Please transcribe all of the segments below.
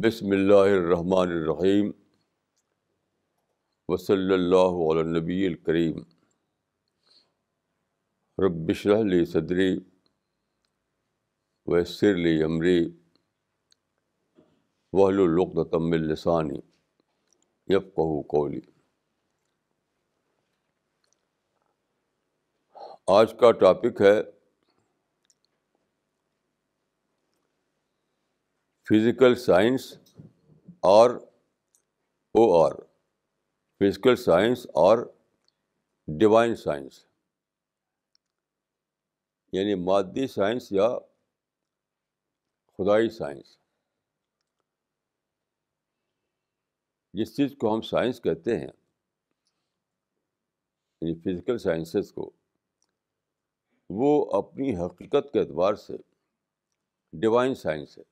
بسم اللہ الرحمن الرحیم وصلی اللہ علی النبی الکریم رب اشرح لی صدری ویسر لی امری واحلل عقدۃ من لسانی یفقہوا قولی۔ آج کا ٹاپک ہے فزیکل سائنس اور او آر، فزیکل سائنس اور ڈیوائن سائنس، یعنی مادی سائنس یا خدائی سائنس۔ جس چیز کو ہم سائنس کہتے ہیں، یعنی فزیکل سائنسز کو، وہ اپنی حقیقت کے اعتبار سے ڈیوائن سائنس ہے۔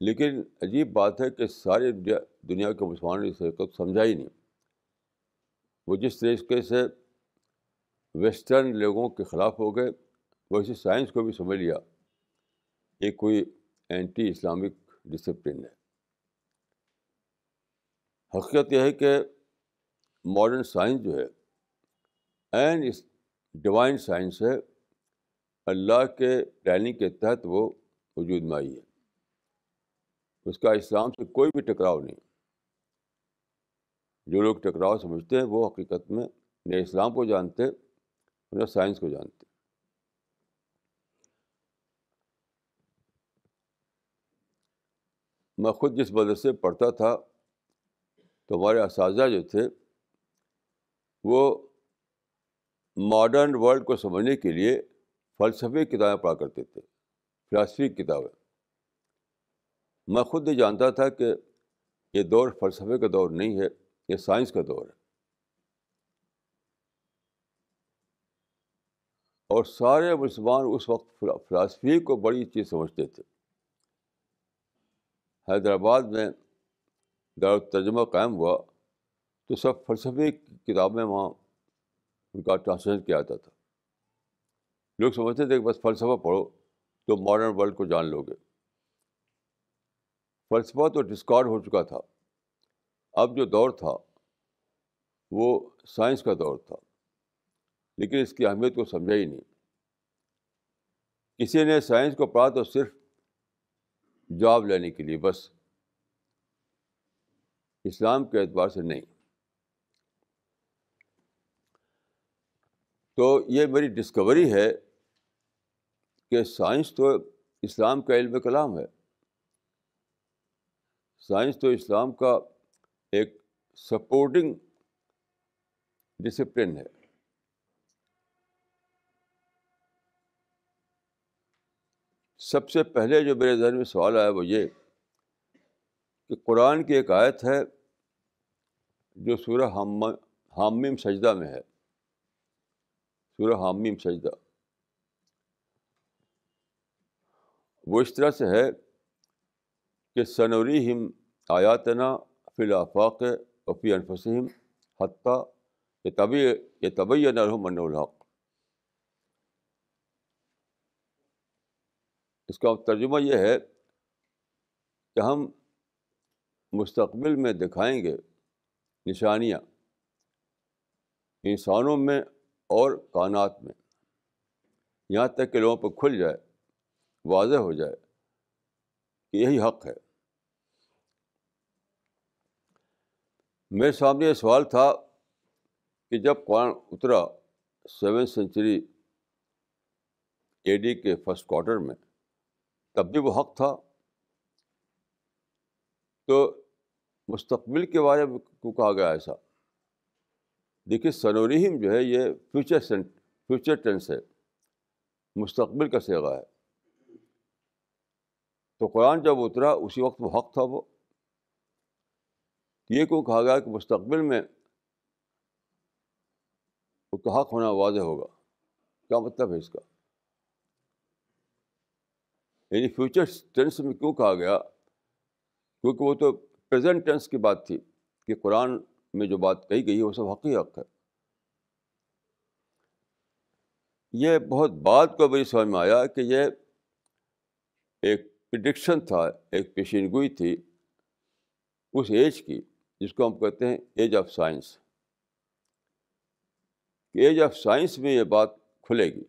لیکن عجیب بات ہے کہ ساری دنیا کے مسلمانوں نے اس حقیقت سمجھا ہی نہیں۔ وہ جس طریقے سے ویسٹرن لوگوں کے خلاف ہو گئے، ویسے سائنس کو بھی سمجھ لیا یہ کوئی اینٹی اسلامک ڈسپلن ہے۔ حقیقت یہ ہے کہ ماڈرن سائنس جو ہے این ڈیوائن سائنس ہے، اللہ کے پلاننگ کے تحت وہ وجود میں آئی ہے۔ اس کا اسلام سے کوئی بھی ٹکراؤ نہیں۔ جو لوگ ٹکراؤ سمجھتے ہیں وہ حقیقت میں نہ اسلام کو جانتے نہ سائنس کو جانتے۔ میں خود جس مدرسے میں پڑھتا تھا تو ہمارے اساتذہ جو تھے وہ ماڈرن ورلڈ کو سمجھنے کے لیے فلسفی کتابیں پڑھا کرتے تھے، فلسفی کتابیں۔ میں خود نہیں جانتا تھا کہ یہ دور فلسفے کا دور نہیں ہے، یہ سائنس کا دور ہے۔ اور سارے مسلمان اس وقت فلسفی کو بڑی چیز سمجھتے تھے۔ حیدرآباد میں دارالترجمہ قائم ہوا تو سب فلسفی کتابیں وہاں ان کا ٹرانسلیشن کیا جاتا تھا۔ لوگ سمجھتے تھے کہ بس فلسفہ پڑھو تو ماڈرن ورلڈ کو جان لو گے۔ فلسفہ تو ڈسکارڈ ہو چکا تھا۔ اب جو دور تھا وہ سائنس کا دور تھا، لیکن اس کی اہمیت کو سمجھا ہی نہیں۔ کسی نے سائنس کو پڑھا تو صرف جاب لینے کے لیے، بس اسلام کے اعتبار سے نہیں۔ تو یہ میری ڈسکوری ہے کہ سائنس تو اسلام کا علم کلام ہے۔ سائنس تو اسلام کا ایک سپورٹنگ ڈسپلن ہے۔ سب سے پہلے جو میرے ذہن میں سوال آیا وہ یہ کہ قرآن کی ایک آیت ہے جو سورہ حامیم سجدہ میں ہے، سورہ حامیم سجدہ۔ وہ اس طرح سے ہے کہ سنوریہم آیاتنا فی الآفاق وفی انفسہم حتی یتبین لہم انہ الحق۔ اس کا ترجمہ یہ ہے کہ ہم مستقبل میں دکھائیں گے نشانیاں انسانوں میں اور کائنات میں، یہاں تک کہ لوگوں پہ کھل جائے، واضح ہو جائے کہ یہی حق ہے۔ میرے سامنے یہ سوال تھا کہ جب قرآن اترا 7 سینچری AD کے فرسٹ کوارٹر میں، تب بھی وہ حق تھا، تو مستقبل کے بارے میں کیوں کہا گیا ایسا؟ دیکھیے سنوریہم جو ہے یہ فیوچر ٹینس ہے، مستقبل کا صیغہ ہے۔ تو قرآن جب اترا اسی وقت وہ حق تھا۔ وہ یہ کیوں کہا گیا کہ مستقبل میں وہ کا حق ہونا واضح ہوگا؟ کیا مطلب ہے اس کا؟ یعنی فیوچر ٹینس میں کیوں کہا گیا کیونکہ وہ تو پریزنٹ ٹینس کی بات تھی کہ قرآن میں جو بات کہی گئی ہے وہ سب حق ہی حق ہے. یہ بہت بعد کو میری سمجھ میں آیا کہ یہ ایک پریڈکشن تھا، ایک پیشین گوئی تھی اس ایج کی جس کو ہم کہتے ہیں age of science. Age of science میں یہ بات کھلے گی.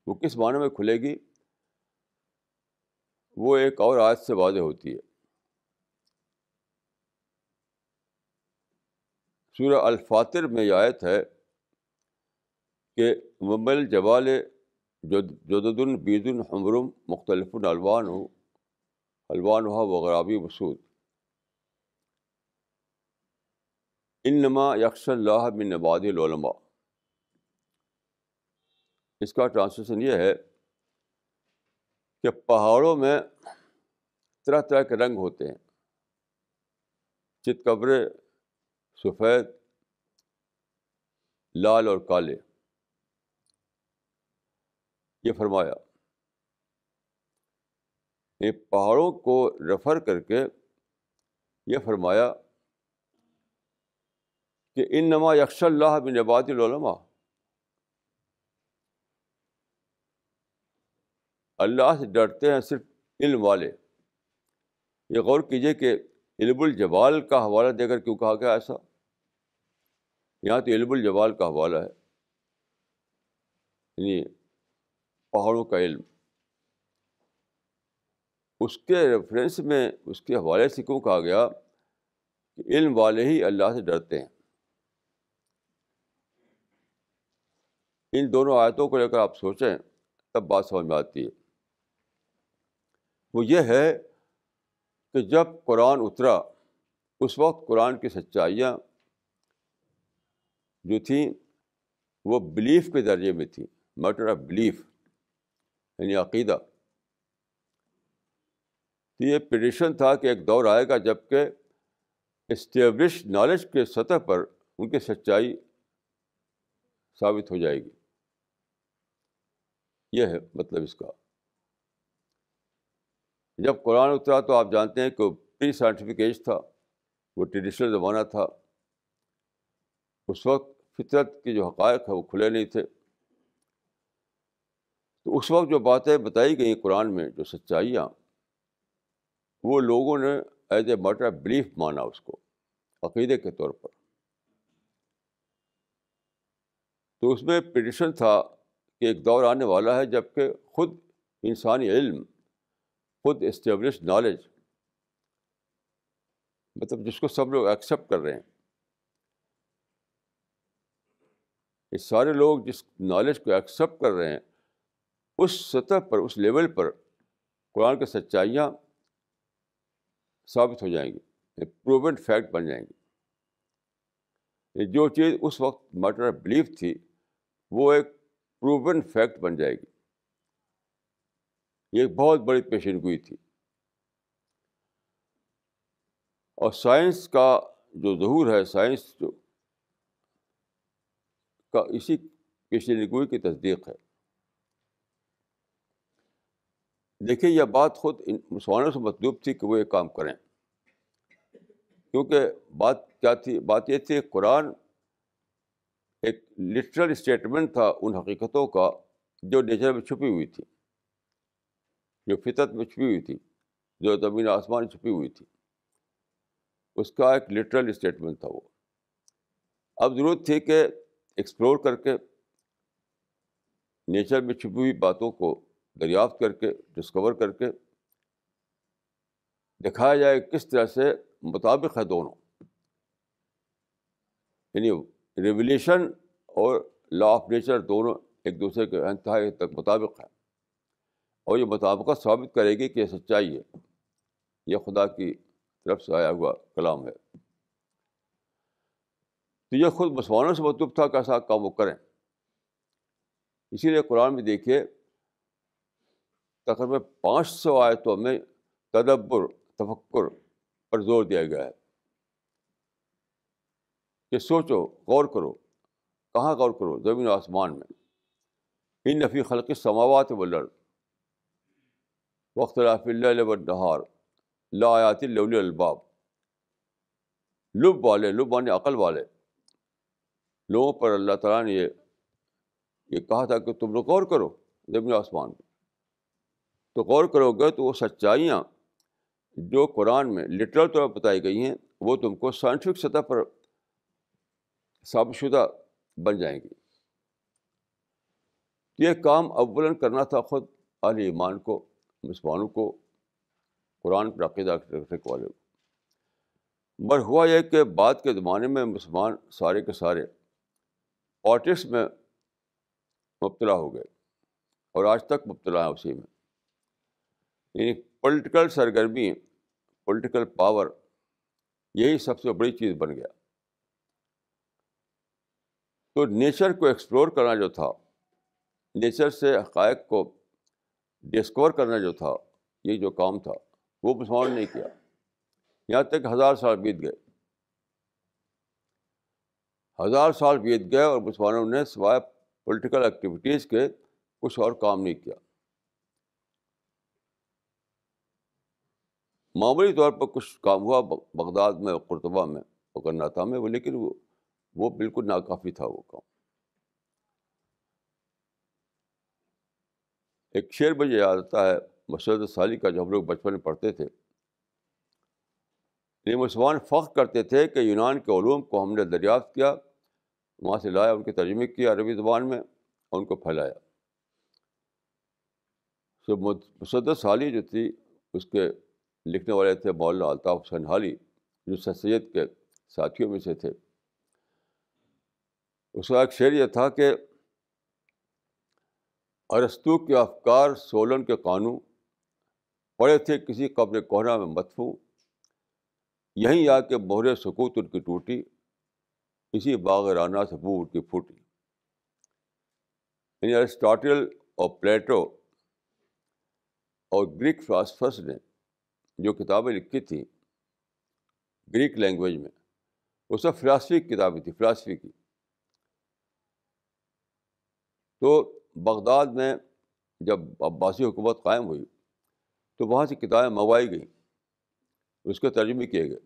وہ کس معنی میں کھلے گی؟ وہ ایک اور آیت سے واضح ہوتی ہے. سورہ الفاطر میں یہ آیت ہے کہ ومل جبال جدد بیض حمر مختلف الوانها وغرابی مسود انما یخشی اللہ من عبادہ العلماء. اس کا ٹرانسلیشن یہ ہے کہ پہاڑوں میں طرح طرح کے رنگ ہوتے ہیں، چتکبرے، سفید، لال اور کالے. یہ فرمایا، یہ پہاڑوں کو ریفر کر کے یہ فرمایا کہ انما یخشی اللہ من عبادہ العلماء. اللہ سے ڈرتے ہیں صرف علم والے. یہ غور کیجئے کہ علم الجبال کا حوالہ دے کر کیوں کہا گیا ایسا؟ یہاں تو علم الجبال کا حوالہ ہے، یعنی پہاڑوں کا علم. اس کے ریفرنس میں، اس کے حوالے سے کیوں کہا گیا کہ علم والے ہی اللہ سے ڈرتے ہیں؟ ان دونوں آیتوں کو لے کر آپ سوچیں تب بات سمجھ میں آتی ہے. وہ یہ ہے کہ جب قرآن اترا اس وقت قرآن کی سچائیاں جو تھیں وہ بلیف کے درجے میں تھیں، میٹر آف بلیف، یعنی عقیدہ. تو یہ پریڈکشن تھا کہ ایک دور آئے گا جب کہ اسٹیبلش نالج کے سطح پر ان کی سچائی ثابت ہو جائے گی. یہ ہے مطلب اس کا. جب قرآن اترا تو آپ جانتے ہیں کہ پری سائنٹیفک ایج تھا، وہ ٹریڈیشنل زمانہ تھا. اس وقت فطرت کے جو حقائق ہیں وہ کھلے نہیں تھے. تو اس وقت جو باتیں بتائی گئیں قرآن میں، جو سچائیاں، وہ لوگوں نے as a matter of belief مانا، اس کو عقیدے کے طور پر. تو اس میں پریڈکشن تھا کہ ایک دور آنے والا ہے جب کہ خود انسانی علم، خود اسٹیبلش نالج، مطلب جس کو سب لوگ ایکسیپٹ کر رہے ہیں، یہ سارے لوگ جس نالج کو ایکسیپٹ کر رہے ہیں، اس سطح پر، اس لیول پر قرآن کی سچائیاں ثابت ہو جائیں گی، پروون فیکٹ بن جائیں گی. یہ جو چیز اس وقت میٹر آف بلیف تھی وہ ایک پروون فیکٹ بن جائے گی. یہ ایک بہت بڑی پیشین گوئی تھی. اور سائنس کا جو ظہور ہے، سائنس جو کا اسی پیشین گوئی کی تصدیق ہے. دیکھیے یہ بات خود مسلمانوں سے مطلوب تھی کہ وہ یہ کام کریں، کیونکہ بات کیا تھی؟ بات یہ تھی کہ قرآن ایک لٹرل اسٹیٹمنٹ تھا ان حقیقتوں کا جو نیچر میں چھپی ہوئی تھی، جو فطرت میں چھپی ہوئی تھی، جو زمین آسمان میں چھپی ہوئی تھی. اس کا ایک لٹرل اسٹیٹمنٹ تھا وہ. اب ضرورت تھی کہ ایکسپلور کر کے نیچر میں چھپی ہوئی باتوں کو دریافت کر کے، ڈسکور کر کے دکھایا جائے کس طرح سے مطابق ہے دونوں، یعنی ریولیشن اور لا آف نیچر دونوں ایک دوسرے کے انتہائی تک مطابق ہیں. اور یہ مطابقت ثابت کرے گی کہ یہ سچائی ہے، یہ خدا کی طرف سے آیا ہوا کلام ہے. تو یہ خود مسلمانوں سے مطلوب تھا کہ ایسا کام وہ کریں. اسی لیے قرآن میں دیکھیے تقریباً 500 آیتوں میں تدبر، تفکر پر زور دیا گیا ہے کہ سوچو، غور کرو. کہاں غور کرو؟ زمین و آسمان میں. ان فی خلق السماوات والارض واختلاف اللیل والنہار لآیات لأولی الالباب، لب مانے عقل والے لوگوں پر اللہ تعالیٰ نے یہ کہا تھا کہ تم لوگ غور کرو زمین و آسمان پہ. تو غور کرو گے تو وہ سچائیاں جو قرآن میں لٹرل طور پر بتائی گئی ہیں وہ تم کو سائنٹیفک سطح پر ثابت شدہ بن جائیں گی. یہ کام اولاً کرنا تھا خود اہل ایمان کو، مسلمانوں کو، قرآن پر عقیدہ رکھنے والے کو. مگر ہوا یہ کہ بعد کے زمانے میں مسلمان سارے کے سارے پالیٹکس میں مبتلا ہو گئے اور آج تک مبتلا ہیں اسی میں. یعنی پولیٹیکل سرگرمی، پولیٹیکل پاور، یہی سب سے بڑی چیز بن گیا. تو نیچر کو ایکسپلور کرنا جو تھا، نیچر سے حقائق کو ڈسکور کرنا جو تھا، یہ جو کام تھا وہ مسلمانوں نے نہیں کیا. یہاں تک 1000 سال بیت گئے، 1000 سال بیت گئے اور مسلمانوں نے سوائے پولیٹیکل ایکٹیویٹیز کے کچھ اور کام نہیں کیا. معمولی طور پر کچھ کام ہوا بغداد میں، قرطبہ میں اور کرناٹک میں، لیکن وہ بالکل ناکافی تھا وہ کام. ایک شعر مجھے یاد آتا ہے مسعود سالی کا، جو ہم لوگ بچپن میں پڑھتے تھے. یہ مسلمان فخر کرتے تھے کہ یونان کے علوم کو ہم نے دریافت کیا، وہاں سے لایا، ان کے ترجمے کیا عربی زبان میں اور ان کو پھیلایا. تو مسعود سالی جو تھی، اس کے لکھنے والے تھے مولانا الطاف حسین حالی، جو سر سید کے ساتھیوں میں سے تھے. اس کا ایک شعر یہ تھا کہ ارسطو کے افکار سولن کے قانون پڑے تھے کسی قبر کوہنا میں مدفون، یہیں آ کے مہر سکوت ان کی ٹوٹی، اسی باغ رانا سے بو ان کی پھوٹی. یعنی ارسطاٹل اور پلیٹو اور گریک فلاسفرس نے جو کتابیں لکھی تھیں گریک لینگویج میں، وہ سب فلاسفی کی کتابیں تھیں، فلاسفی کی. تو بغداد میں جب عباسی حکومت قائم ہوئی تو وہاں سے کتابیں منگوائی گئیں، اس کے ترجمے کیے گئے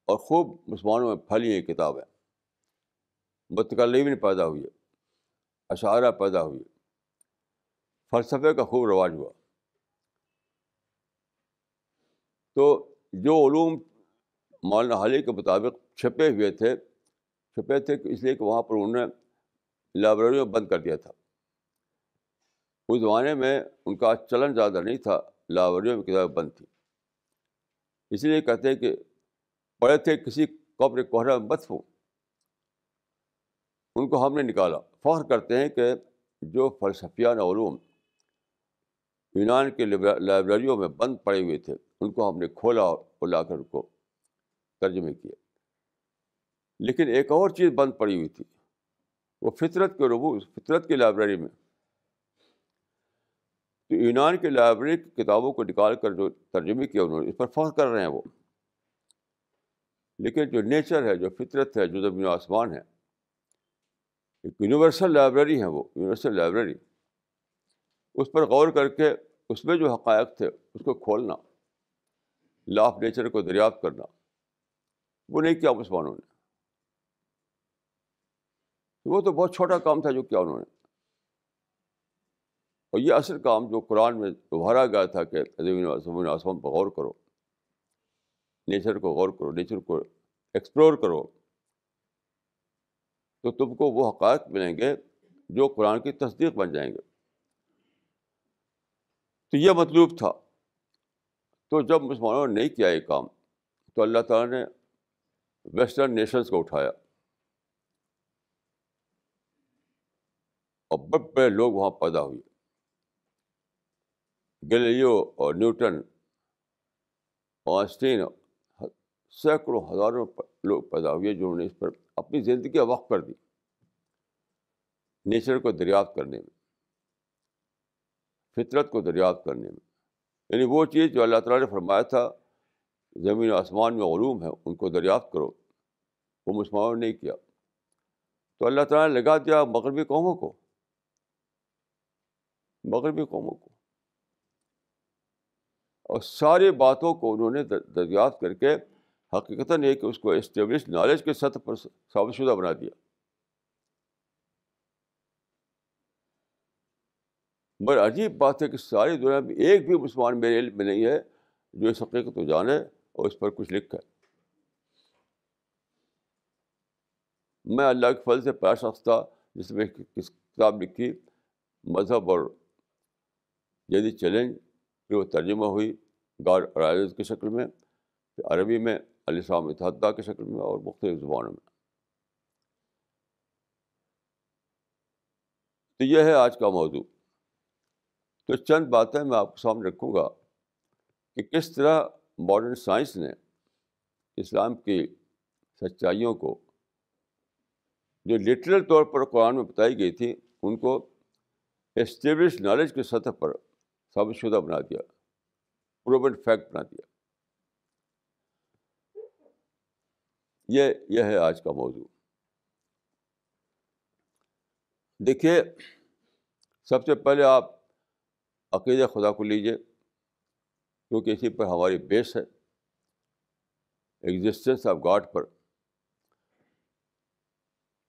اور خوب مسلمانوں میں پھیلی یہ کتابیں. متکلمین پیدا ہوئے، اشاعرہ پیدا ہوئے، فلسفے کا خوب رواج ہوا. تو جو علوم مولانا حالی کے مطابق چھپے تھے اس لیے کہ وہاں پر انہوں نے لائبریریوں بند کر دیا تھا. اس زمانے میں ان کا چلن زیادہ نہیں تھا، لائبریریوں میں کتابیں بند تھیں. اسی لیے کہتے ہیں کہ پڑھے تھے کسی قبر کوہرا میں مدفون، ان کو ہم نے نکالا. فخر کرتے ہیں کہ جو فلسفیان علوم یونان کے لائبریریوں میں بند پڑے ہوئے تھے ان کو ہم نے کھولا اور لا کر ان کو ترجمے کیا. لیکن ایک اور چیز بند پڑی ہوئی تھی، وہ فطرت کے رموز، فطرت کی لائبریری میں. تو یونان کی لائبریری کی کتابوں کو نکال کر جو ترجمے کیا انہوں نے، اس پر فخر کر رہے ہیں وہ. لیکن جو نیچر ہے، جو فطرت ہے، جو زمین و آسمان ہے، ایک یونیورسل لائبریری ہے، وہ یونیورسل لائبریری. اس پر غور کر کے اس میں جو حقائق تھے اس کو کھولنا، لا آف نیچر کو دریافت کرنا، وہ نہیں کیا مسلمانوں نے. وہ تو بہت چھوٹا کام تھا جو کیا انہوں نے. اور یہ اصل کام جو قرآن میں ابھارا گیا تھا کہ زمین و آسمان پر غور کرو، نیچر کو غور کرو، نیچر کو ایکسپلور کرو، تو تم کو وہ حقائق ملیں گے جو قرآن کی تصدیق بن جائیں گے. تو یہ مطلوب تھا. تو جب مسلمانوں نے نہیں کیا یہ کام تو اللہ تعالیٰ نے ویسٹرن نیشنز کو اٹھایا اور بڑے بڑے لوگ وہاں پیدا ہوئے. گیلیلیو اور نیوٹن، آئنسٹین، سینکڑوں ہزاروں لوگ پیدا ہوئے جنہوں نے اس پر اپنی زندگی وقف کر دی، نیچر کو دریافت کرنے میں، فطرت کو دریافت کرنے میں. یعنی وہ چیز جو اللہ تعالیٰ نے فرمایا تھا زمین و آسمان میں علوم ہے ان کو دریافت کرو، وہ مسلمانوں نے نہیں کیا. تو اللہ تعالیٰ نے لگا دیا مغربی قوموں کو، اور ساری باتوں کو انہوں نے دریافت کر کے حقیقتاً ایک اس کو اسٹیبلش نالج کے سطح پر ثابت شدہ بنا دیا. مگر عجیب بات ہے کہ ساری دنیا میں ایک بھی مسلمان میرے علم میں نہیں ہے جو اس حقیقت کو جانے اور اس پر کچھ لکھا ہے. میں اللہ کے فضل سے پہلا شخص تھا جس نے کس کتاب لکھی مذہب اور جدید چیلنج. پھر وہ ترجمہ ہوئی گاڈ ارائز کی شکل میں، پھر عربی میں الاسلام متحدہ کی شکل میں، اور مختلف زبانوں میں. تو یہ ہے آج کا موضوع. تو چند باتیں میں آپ کے سامنے رکھوں گا کہ کس طرح ماڈرن سائنس نے اسلام کی سچائیوں کو جو لٹرل طور پر قرآن میں بتائی گئی تھی ان کو اسٹیبلش نالج کی سطح پر ثابت شدہ بنا دیا، پروون فیکٹ بنا دیا. یہ ہے آج کا موضوع. دیکھیے، سب سے پہلے آپ عقیدہ خدا کو لیجیے، کیونکہ اسی پر ہماری بیس ہے، ایگزسٹنس آف گاڈ پر.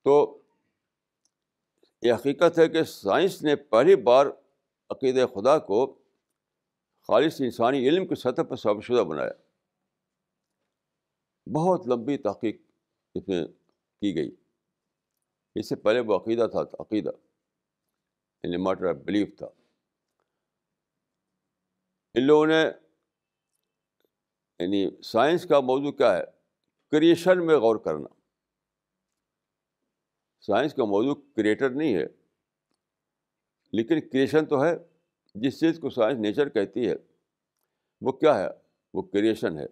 تو یہ حقیقت ہے کہ سائنس نے پہلی بار عقیدہ خدا کو خالص انسانی علم کی سطح پر ثابت شدہ بنایا. بہت لمبی تحقیق اس میں کی گئی. اس سے پہلے وہ عقیدہ تھا، عقیدہ یعنی میٹر آف بلیف تھا. ان لوگوں نے یعنی سائنس کا موضوع کیا ہے؟ کریشن میں غور کرنا. سائنس کا موضوع کریٹر نہیں ہے، لیکن کریشن تو ہے. جس چیز کو سائنس نیچر کہتی ہے وہ کیا ہے؟ وہ کریشن ہے.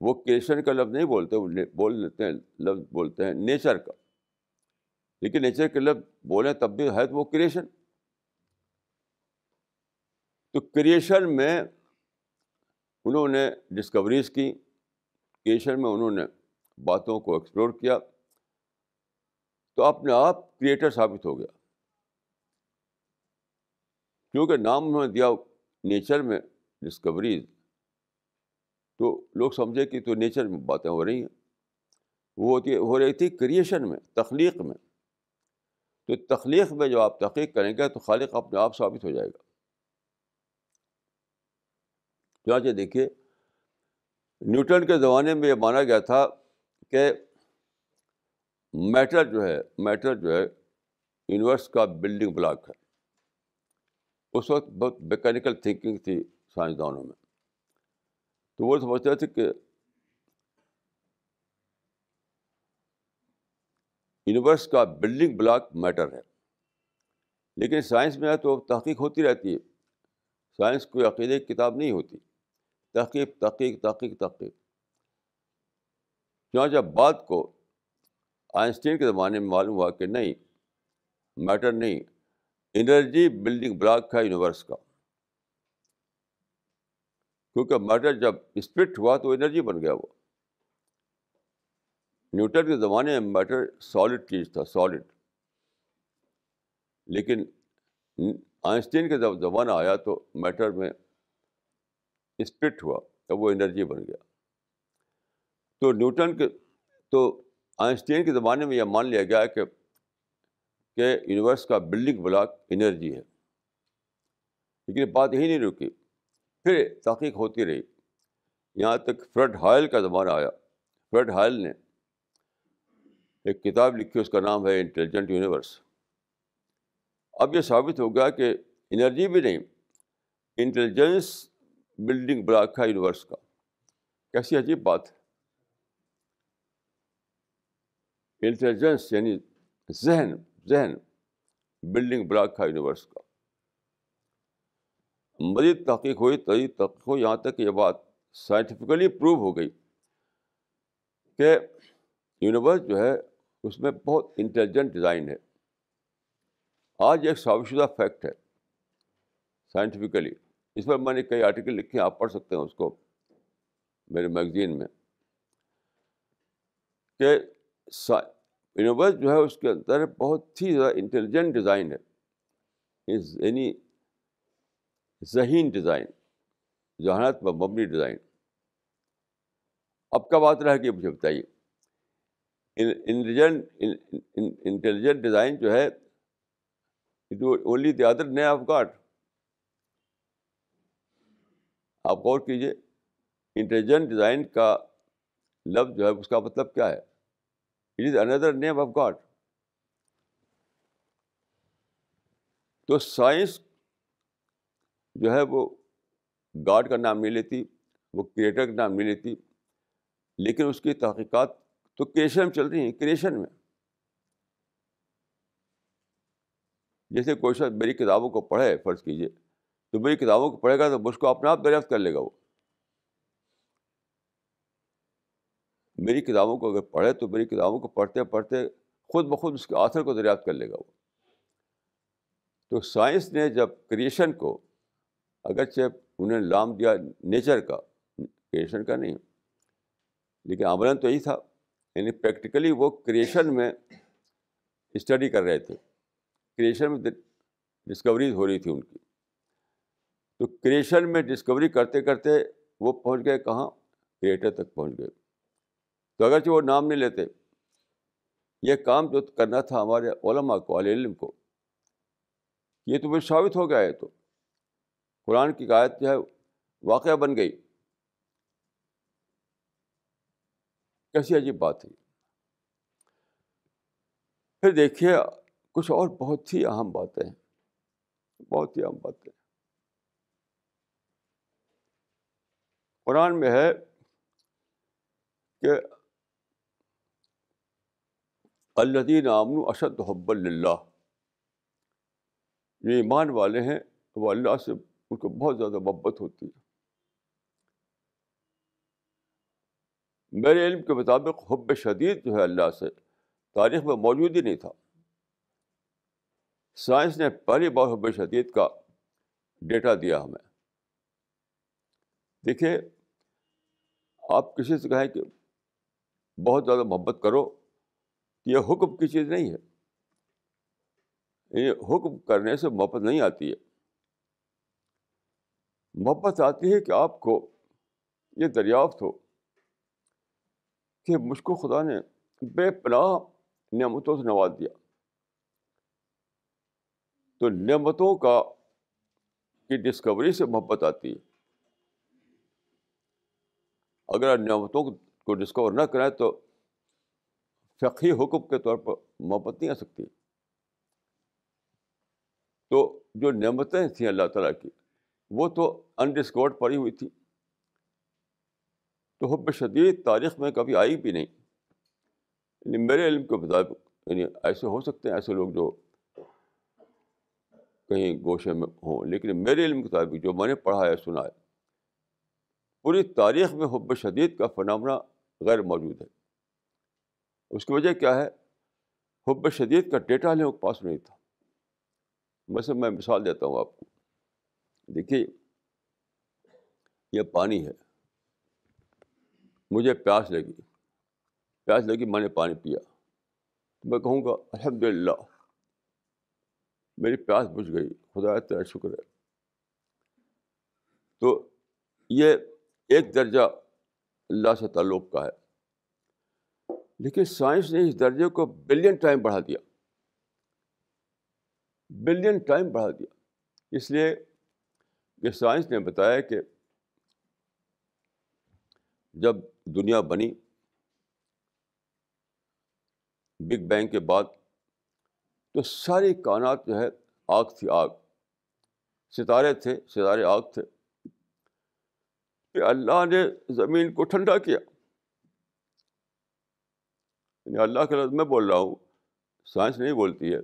وہ کریشن کا لفظ نہیں بولتے، وہ بول لیتے ہیں، لفظ بولتے ہیں نیچر کا. لیکن نیچر کے لفظ بولیں تب بھی ہے تو وہ کریشن. تو کریشن میں انہوں نے ڈسکوریز کی، کریشن میں انہوں نے باتوں کو ایکسپلور کیا، تو اپنے آپ کریٹر ثابت ہو گیا. کیونکہ نام انہوں نے دیا نیچر میں ڈسکوریز، تو لوگ سمجھے کہ تو نیچر میں باتیں ہو رہی ہیں. وہ ہو رہی تھی کریشن میں، تخلیق میں. تو تخلیق میں جو آپ تحقیق کریں گے تو خالق اپنے آپ ثابت ہو جائے گا. چنانچہ دیکھیے، نیوٹن کے زمانے میں یہ مانا گیا تھا کہ میٹر جو ہے یونیورس کا بلڈنگ بلاک ہے. اس وقت بہت میکینیکل تھنکنگ تھی سائنسدانوں میں. تو وہ سمجھتے تھے کہ یونیورس کا بلڈنگ بلاک میٹر ہے. لیکن سائنس میں ہے تو تحقیق ہوتی رہتی ہے. سائنس کوئی عقیدے کی کتاب نہیں ہوتی. تحقیق تحقیق تحقیق تحقیق. چنانچہ بعد کو آئنسٹین کے زمانے میں معلوم ہوا کہ نہیں، میٹر نہیں، انرجی بلڈنگ بلاک ہے یونیورس کا. کیونکہ میٹر جب اسپلٹ ہوا تو انرجی بن گیا. وہ نیوٹن کے زمانے میں میٹر سالڈ چیز تھا، سالڈ. لیکن آئنسٹین کا جب زمانہ آیا تو میٹر میں اسپلٹ ہوا، تب وہ انرجی بن گیا. تو آئنسٹین کے زمانے میں یہ مان لیا گیا کہ یونیورس کا بلڈنگ بلاک انرجی ہے. لیکن بات یہی نہیں رکی، پھر تحقیق ہوتی رہی، یہاں تک فرڈ ہائل کا زمانہ آیا. فرڈ ہائل نے ایک کتاب لکھی، اس کا نام ہے انٹیلیجنٹ یونیورس. اب یہ ثابت ہو گیا کہ انرجی بھی نہیں، انٹیلیجنس بلڈنگ بلاک ہے یونیورس کا. کیسی عجیب بات ہے. انٹیلیجنس یعنی ذہن بلڈنگ بلاک ہے یونیورس کا. مزید تحقیق ہوئی، یہاں تک کہ یہ بات سائنٹیفکلی پروو ہو گئی کہ یونیورس جو ہے اس میں بہت انٹیلیجنٹ ڈیزائن ہے. آج ایک ثابت شدہ فیکٹ ہے سائنٹیفکلی. اس پر میں نے کئی آرٹیکل لکھے ہیں، آپ پڑھ سکتے ہیں اس کو میرے میگزین میں، کہ یونیورس جو ہے اس کے اندر بہت ہی زیادہ انٹیلیجنٹ ڈیزائن ہے، یعنی ذہین ڈیزائن. ذہانت پر مبنی ڈیزائن. اب کیا بات رہے گی مجھے بتائیے. انٹیلیجنٹ ڈیزائن جو ہے it only the other name of God. آپ غور کیجیے, انٹیلیجنٹ ڈیزائن کا لفظ جو ہے اس کا مطلب کیا ہے؟ It is another name of God. تو سائنس جو ہے وہ گاڈ کا نام نہیں لیتی, وہ کریٹر کا نام نہیں لیتی, لیکن اس کی تحقیقات تو کریشن میں چل رہی ہیں, کریشن میں. جیسے کوئی شخص میری کتابوں کو پڑھے, فرض کیجیے, تو میری کتابوں کو پڑھے گا تو اس کو اپنے آپ دریافت کر لے گا. وہ میری کتابوں کو اگر پڑھے تو میری کتابوں کو پڑھتے پڑھتے خود بخود اس کے آثر کو دریافت کر لے گا وہ. تو سائنس نے جب کریشن کو, اگرچہ انہیں نام دیا نیچر کا, کریشن کا نہیں, لیکن عملاً تو یہی تھا, یعنی پریکٹیکلی وہ کریشن میں اسٹڈی کر رہے تھے, کریشن میں ڈسکوریز ہو رہی تھی ان کی. تو کریشن میں ڈسکوری کرتے کرتے وہ پہنچ گئے کہاں؟ کریٹر تک پہنچ گئے. تو اگرچہ وہ نام نہیں لیتے, یہ کام جو کرنا تھا ہمارے علماء کو, اہل علم کو, یہ تو مجھے ثابت ہو گیا ہے. تو قرآن کی آیت جو ہے واقعہ بن گئی. کیسی عجیب بات ہے. پھر دیکھیے کچھ اور بہت ہی اہم باتیں ہیں, بہت ہی اہم باتیں. قرآن میں ہے کہ الذین آمنوا اشد حبا للہ, یہ ایمان والے ہیں وہ اللہ سے ان کو بہت زیادہ محبت ہوتی ہے. میرے علم کے مطابق حب شدید جو ہے اللہ سے تاریخ میں موجود ہی نہیں تھا. سائنس نے پہلی بار حب شدید کا ڈیٹا دیا ہمیں. دیکھیے, آپ کسی سے کہیں کہ بہت زیادہ محبت کرو, یہ حکم کی چیز نہیں ہے. یہ حکم کرنے سے محبت نہیں آتی ہے. محبت آتی ہے کہ آپ کو یہ دریافت ہو کہ مجھ کو خدا نے بے پناہ نعمتوں سے نواز دیا. تو نعمتوں کی ڈسکوری سے محبت آتی ہے. اگر نعمتوں کو ڈسکور نہ کریں تو فقہی حکم کے طور پر محبت نہیں آ سکتی. تو جو نعمتیں تھیں اللہ تعالیٰ کی وہ تو انڈسکورڈ پڑی ہوئی تھی. تو حب شدید تاریخ میں کبھی آئی بھی نہیں. یعنی میرے علم کے مطابق, یعنی ایسے ہو سکتے ہیں ایسے لوگ جو کہیں گوشے میں ہوں, لیکن میرے علم کے مطابق جو میں نے پڑھا ہے سنا ہے, پوری تاریخ میں حب شدید کا فنامنا غیر موجود ہے. اس کی وجہ کیا ہے؟ حب شدید کا ڈیٹا لوگوں کے پاس نہیں تھا. مثلا میں مثال دیتا ہوں آپ کو. دیکھیے, یہ پانی ہے, مجھے پیاس لگی, میں نے پانی پیا, تو میں کہوں گا الحمدللہ میری پیاس بجھ گئی, خدا تیرا شکر ہے. تو یہ ایک درجہ اللہ سے تعلق کا ہے. لیکن سائنس نے اس درجے کو بلین ٹائم بڑھا دیا, بلین ٹائم بڑھا دیا. اس لیے کہ سائنس نے بتایا کہ جب دنیا بنی بگ بینگ کے بعد, تو ساری کائنات جو ہے آگ تھی, آگ, ستارے تھے, ستارے آگ تھے. کہ اللہ نے زمین کو ٹھنڈا کیا. یعنی اللہ کے لفظ میں بول رہا ہوں, سائنس نہیں بولتی ہے.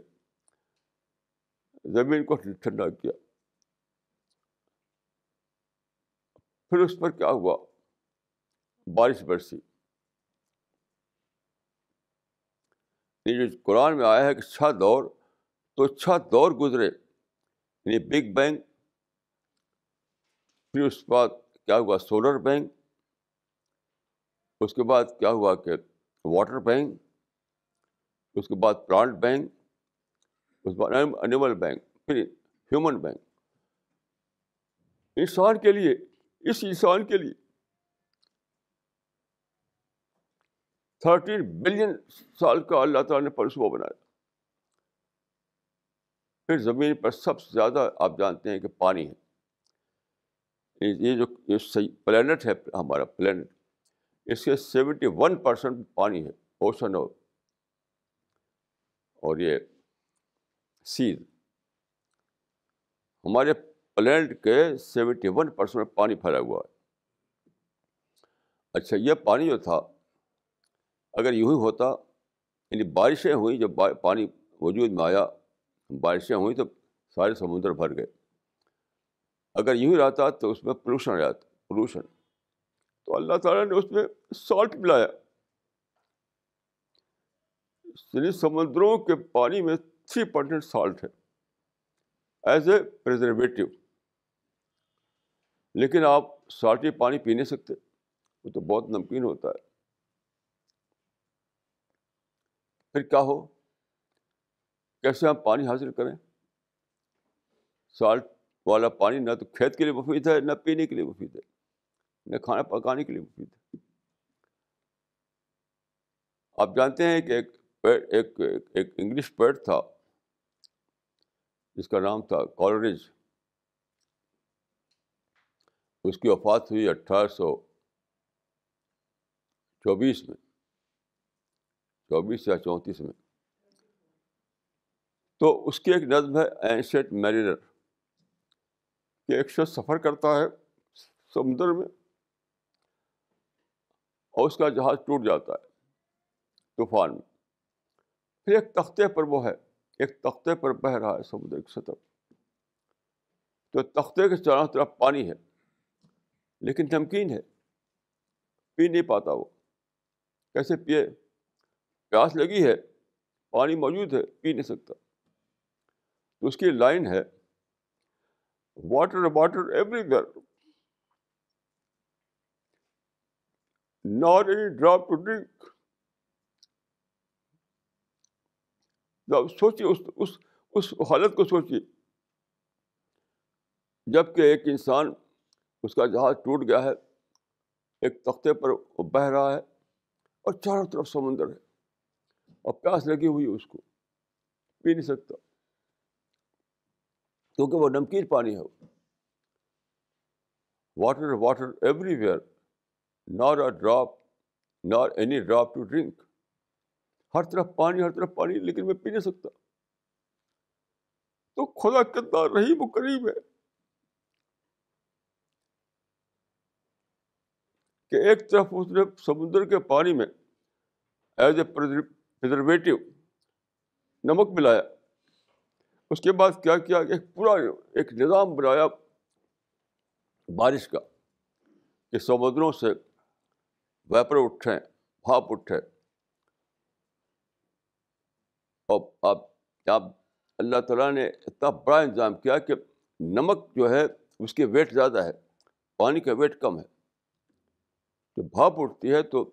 زمین کو ٹھنڈا کیا. پھر اس پر کیا ہوا؟ بارش برسی. یہ جو قرآن میں آیا ہے کہ 6 دور, تو 6 دور گزرے. یعنی بگ بینگ, پھر اس کے بعد کیا ہوا؟ Solar being. اس کے بعد کیا ہوا کہ واٹر بینگ. اس کے بعد پلانٹ بینگ. اس کے بعد اینیمل بینگ. پھر ہیومن بینگ. انسان کے لیے اس انسان کے لیے 13 بلین سال کا اللہ تعالیٰ نے منصوبہ بنایا. پھر زمین پر سب سے زیادہ آپ جانتے ہیں کہ پانی ہے. یہ جو پلانٹ ہے ہمارا پلانٹ, اس کے 71% پانی ہے, اوشن اور یہ سیز. ہمارے پلانٹ کے 71% پانی پھیلا ہوا ہے. اچھا, یہ پانی جو تھا اگر یوں ہی ہوتا, یعنی بارشیں ہوئیں, جب پانی وجود میں آیا, بارشیں ہوئیں تو سارے سمندر بھر گئے. اگر یوں ہی رہتا تو اس میں پولوشن آ جاتا, پولوشن. تو اللہ تعالیٰ نے اس میں سالٹ ملایا, یعنی سمندروں کے پانی میں 3% سالٹ ہے ایز اے پریزرویٹو. لیکن آپ سالٹی پانی پی نہیں سکتے, وہ تو بہت نمکین ہوتا ہے. پھر کیا ہو, کیسے ہم پانی حاصل کریں؟ سالٹ والا پانی نہ تو کھیت کے لیے مفید ہے, نہ پینے کے لیے مفید ہے, نہ کھانا پکانے کے لیے مفید ہے. آپ جانتے ہیں کہ ایک انگلش پوئٹ تھا جس کا نام تھا کالرج. اس کی وفات ہوئی 1824 میں, 24 یا 34 میں. تو اس کی ایک نظم ہے اینشنٹ میرینر, کہ ایک شخص سفر کرتا ہے سمندر میں اور اس کا جہاز ٹوٹ جاتا ہے طوفان میں. پھر ایک تختے پر وہ ہے, ایک تختے پر بہہ رہا ہے سمندر کی سطح. تو تختے کے چاروں طرف پانی ہے لیکن نمکین ہے, پی نہیں پاتا وہ. کیسے پیے؟ پیاس لگی ہے, پانی موجود ہے, پی نہیں سکتا. تو اس کی لائن ہے, water water everywhere, not any drop to drink. جب سوچیے اس حالت کو سوچیے, جب کہ ایک انسان, اس کا جہاز ٹوٹ گیا ہے, ایک تختے پر وہ بہہ رہا ہے اور چاروں طرف سمندر ہے اور پیاس لگی ہوئی ہے, اس کو پی نہیں سکتا کیونکہ وہ نمکین پانی ہے. Water water everywhere, not a drop, not any drop to drink. ہر طرف پانی, ہر طرف پانی, لیکن میں پی نہیں سکتا. تو خدا کتنا رحیم و کریم ہے کہ ایک طرف اس نے سمندر کے پانی میں ایز اے پریزرویٹو نمک ملایا, اس کے بعد کیا کیا, ایک پورا ایک نظام بنایا بارش کا, کہ سمندروں سے ویپر اٹھیں, بھاپ اٹھے. اور اب اللہ تعالیٰ نے اتنا بڑا انتظام کیا کہ نمک جو ہے اس کی ویٹ زیادہ ہے, پانی کا ویٹ کم ہے. جب بھاپ اٹھتی ہے تو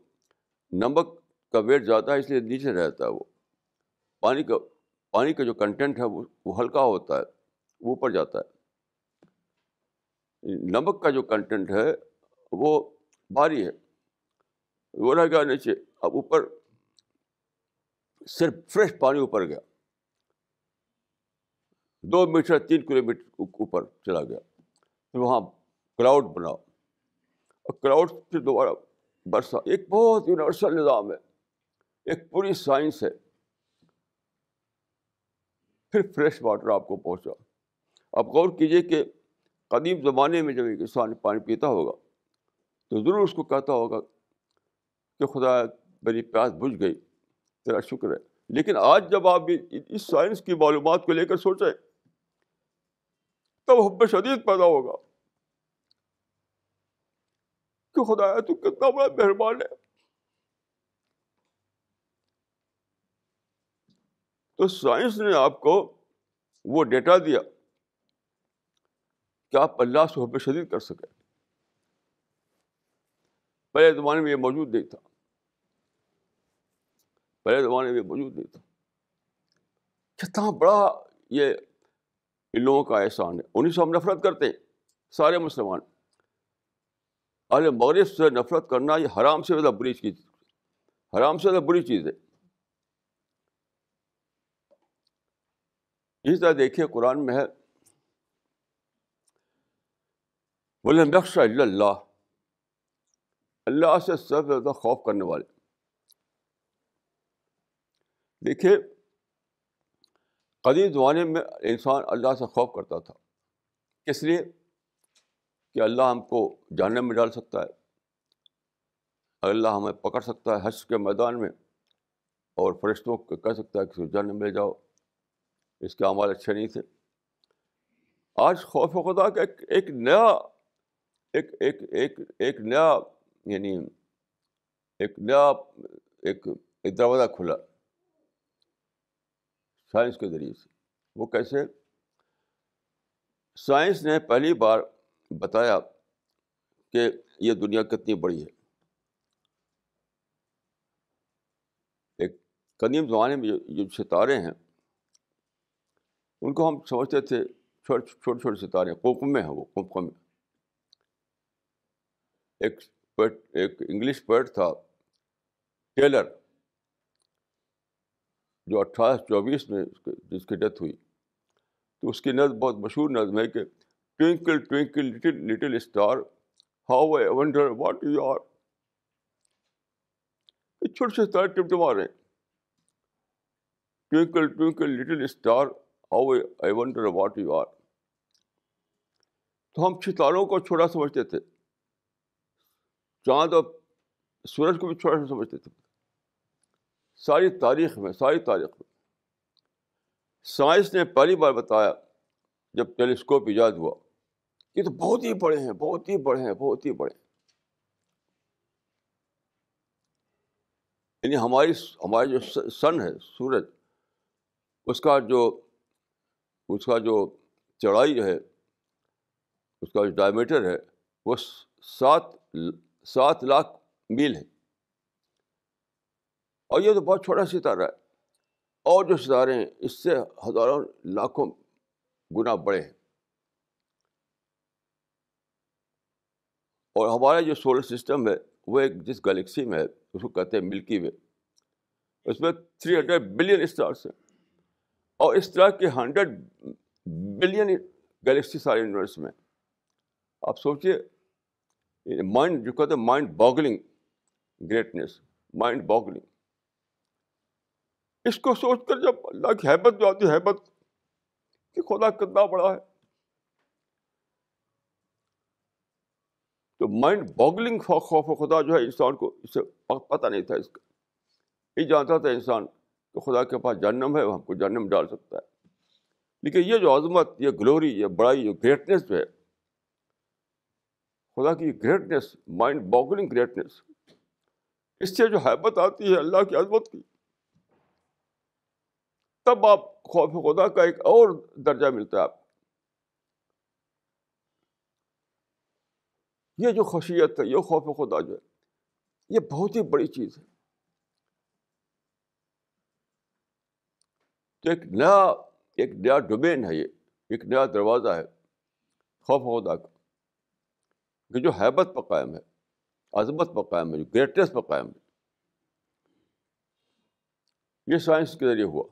نمک کا ویٹ زیادہ ہے, اس لیے نیچے رہتا ہے. وہ پانی کا جو کنٹینٹ ہے وہ ہلکا ہوتا ہے, وہ اوپر جاتا ہے. نمک کا جو کنٹینٹ ہے وہ بھاری ہے, وہ رہ گیا نیچے. اب اوپر صرف فریش پانی اوپر گیا, 2 میٹر 3 کلومیٹر اوپر چلا گیا. پھر وہاں کلاؤڈ بنا, اور کلاؤڈ پھر دوبارہ برسا. ایک بہت یونیورسل نظام ہے, ایک پوری سائنس ہے. پھر فریش واٹر آپ کو پہنچا. آپ غور کیجیے کہ قدیم زمانے میں جب ایک انسان پانی پیتا ہوگا تو ضرور اس کو کہتا ہوگا کہ خدا میری پیاس بجھ گئی, تیرا شکر ہے. لیکن آج جب آپ اس سائنس کی معلومات کو لے کر سوچیں تب حب شدید پیدا ہوگا کہ خدایا تو کتنا بڑا مہربان ہے. تو سائنس نے آپ کو وہ ڈیٹا دیا کہ آپ اللہ سے حب شدید کر سکیں. پہلے زمانے میں یہ موجود نہیں تھا, پہلے زمانے میں یہ موجود نہیں تھا. کتنا بڑا یہ ان لوگوں کا احسان ہے. 1900 ہم نفرت کرتے ہیں سارے مسلمان, اہل مغرب سے نفرت کرنا یہ حرام سے زیادہ بری چیز، حرام سے زیادہ بری چیز ہے. اس طرح دیکھیے قرآن میں ہے وَلَمْ يَخْشَ إِلَّا اللَّهَ، اللہ سے سب سے زیادہ خوف کرنے والے. دیکھیے قدیم زمانے میں انسان اللہ سے خوف کرتا تھا. کس لیے؟ کہ اللہ ہم کو جہنم میں ڈال سکتا ہے، اللہ ہمیں پکڑ سکتا ہے حشر کے میدان میں، اور فرشتوں کو کہہ سکتا ہے کہ جہنم میں لے جاؤ، اس کے اعمال اچھے نہیں تھے. آج خوف خدا کا ایک نیا ایک ایک ایک ایک نیا یعنی ایک نیا ایک ایک دروازہ کھلا سائنس کے ذریعے سے. وہ کیسے؟ سائنس نے پہلی بار بتایا کہ یہ دنیا کتنی بڑی ہے. ایک قدیم زمانے میں جو ستارے ہیں ان کو ہم سمجھتے تھے چھوٹے چھوٹے ستارے، قمقمے ہیں، وہ قمقمے. ایک انگلش پوئٹ تھا ٹیلر، جو 1824 میں جس کی ڈیتھ ہوئی، تو اس کی نظم بہت مشہور نظم ہے کہ twinkle twinkle little little star how I wonder what you are. چھوٹے سے ستارے ٹمٹما رہے ہیں. Twinkle twinkle little star how I wonder what you are. تو ہم ستاروں کو چھوٹا سمجھتے تھے، چاند اور سورج کو بھی چھوٹا سمجھتے تھے. ساری تاریخ میں سائنس نے پہلی بار بتایا جب ٹیلیسکوپ ایجاد ہوا، یہ تو بہت ہی بڑے ہیں، بہت ہی بڑے ہیں، بہت ہی بڑے ہیں. یعنی ہمارے جو سن ہے، سورج، اس کا جو چڑھائی ہے، اس کا جو ڈائمیٹر ہے، وہ 7 لاکھ میل ہے. اور یہ تو بہت چھوٹا ستارہ ہے. اور جو ستارے ہیں اس سے ہزاروں لاکھوں گنا بڑے ہیں. اور ہمارا جو سولر سسٹم ہے وہ ایک جس گلیکسی میں ہے اس کو کہتے ہیں ملکی وے، اس میں 300 بلین اسٹارس ہیں. اور اس طرح کے 100 بلین گلیکسی سارے یونیورس میں. آپ سوچیے، مائنڈ جو کہتے ہیں mind boggling greatness, mind boggling. اس کو سوچ کر جب اللہ کی ہیبت جو آتی ہے، ہیبت کہ خدا کتنا بڑا ہے، تو مائنڈ باگلنگ خوف خدا جو ہے انسان کو اس سے پتہ نہیں تھا. اس کا یہ جانتا تھا انسان کہ خدا کے پاس جہنم ہے، وہ ہم کو جہنم ڈال سکتا ہے. لیکن یہ جو عظمت، یہ گلوری، یہ بڑائی، یہ گریٹنیس جو ہے خدا کی گریٹنیس، مائنڈ باگلنگ گریٹنیس، اس سے جو ہیبت آتی ہے اللہ کی عظمت کی، تب آپ خوف خدا کا ایک اور درجہ ملتا ہے آپ. یہ جو خشیت ہے، یہ خوف خدا جو ہے، یہ بہت ہی بڑی چیز ہے. تو ایک نیا ڈومین ہے، یہ ایک نیا دروازہ ہے خوف خدا کا، کہ جو ہیبت پر قائم ہے، عظمت پر قائم ہے، جو گریٹنیس پر قائم ہے. یہ سائنس کے ذریعے ہوا.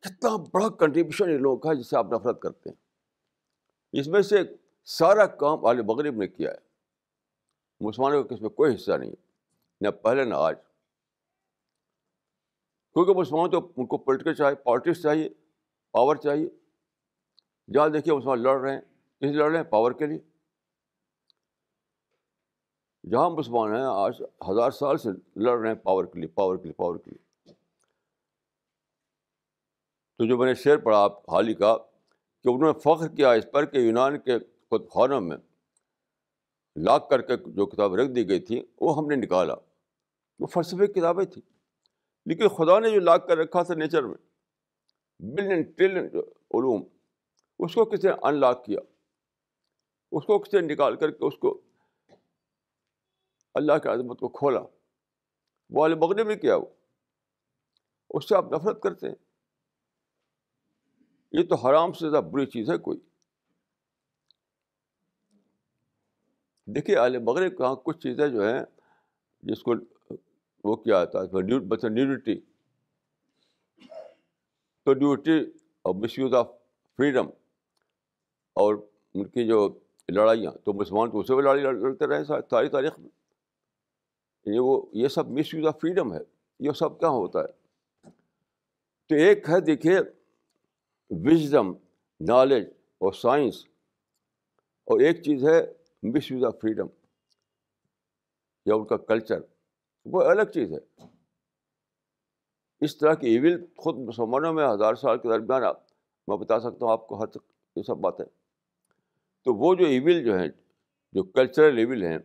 کتنا بڑا کنٹریبیوشن ان لوگوں کا ہے جس سے آپ نفرت کرتے ہیں. اس میں سے سارا کام اہل مغرب نے کیا ہے. مسلمانوں کا اس میں کوئی حصہ نہیں ہے، نہ پہلے نہ آج. کیونکہ مسلمان تو ان کو پولیٹیکل چاہیے، پالیٹکس چاہیے، پاور چاہیے. جہاں دیکھیے مسلمان لڑ رہے ہیں، کس لیے لڑ رہے ہیں؟ پاور کے لیے. جہاں مسلمان ہیں آج 1000 سال سے لڑ رہے ہیں پاور کے لیے، پاور کے لیے، پاور کے لیے. تو جو میں نے شعر پڑھا آپ حال ہی کا، کہ انہوں نے فخر کیا اس پر کہ یونان کے کتب خانوں میں لاک کر کے جو کتاب رکھ دی گئی تھی وہ ہم نے نکالا. وہ فلسفے کی کتابیں تھیں، لیکن خدا نے جو لاک کر رکھا تھا نیچر میں، بلین ٹریلین علوم، اس کو کسی نے ان لاک کیا، اس کو کسی نے نکال کر کے اس کو اللہ کی عظمت کو کھولا. وہ اہل مغرب نے کیا، وہ اس سے آپ نفرت کرتے ہیں. یہ تو حرام سے زیادہ بری چیز ہے کوئی. دیکھیے اہل مغرب کہاں کچھ چیزیں جو ہیں جس کو وہ کیا جاتا ہے مثلا نیوڈیٹی، تو نیوڈیٹی اور مس یوز آف فریڈم، اور ان کی جو لڑائیاں، تو مسلمان تو اسے بھی لڑائی لڑتے رہے ساری تاریخ میں. یہ سب مس یوز آف فریڈم ہے. یہ سب کہاں ہوتا ہے؟ تو ایک ہے دیکھیے وژڈم، نالج اور سائنس، اور ایک چیز ہے مس یوز آف فریڈم یا ان کا کلچر، وہ الگ چیز ہے. اس طرح کی ایول خود مسلمانوں میں 1000 سال کے درمیان میں بتا سکتا ہوں آپ کو حد تک یہ سب باتیں. تو وہ جو ایول جو ہیں، جو کلچرل ایول ہیں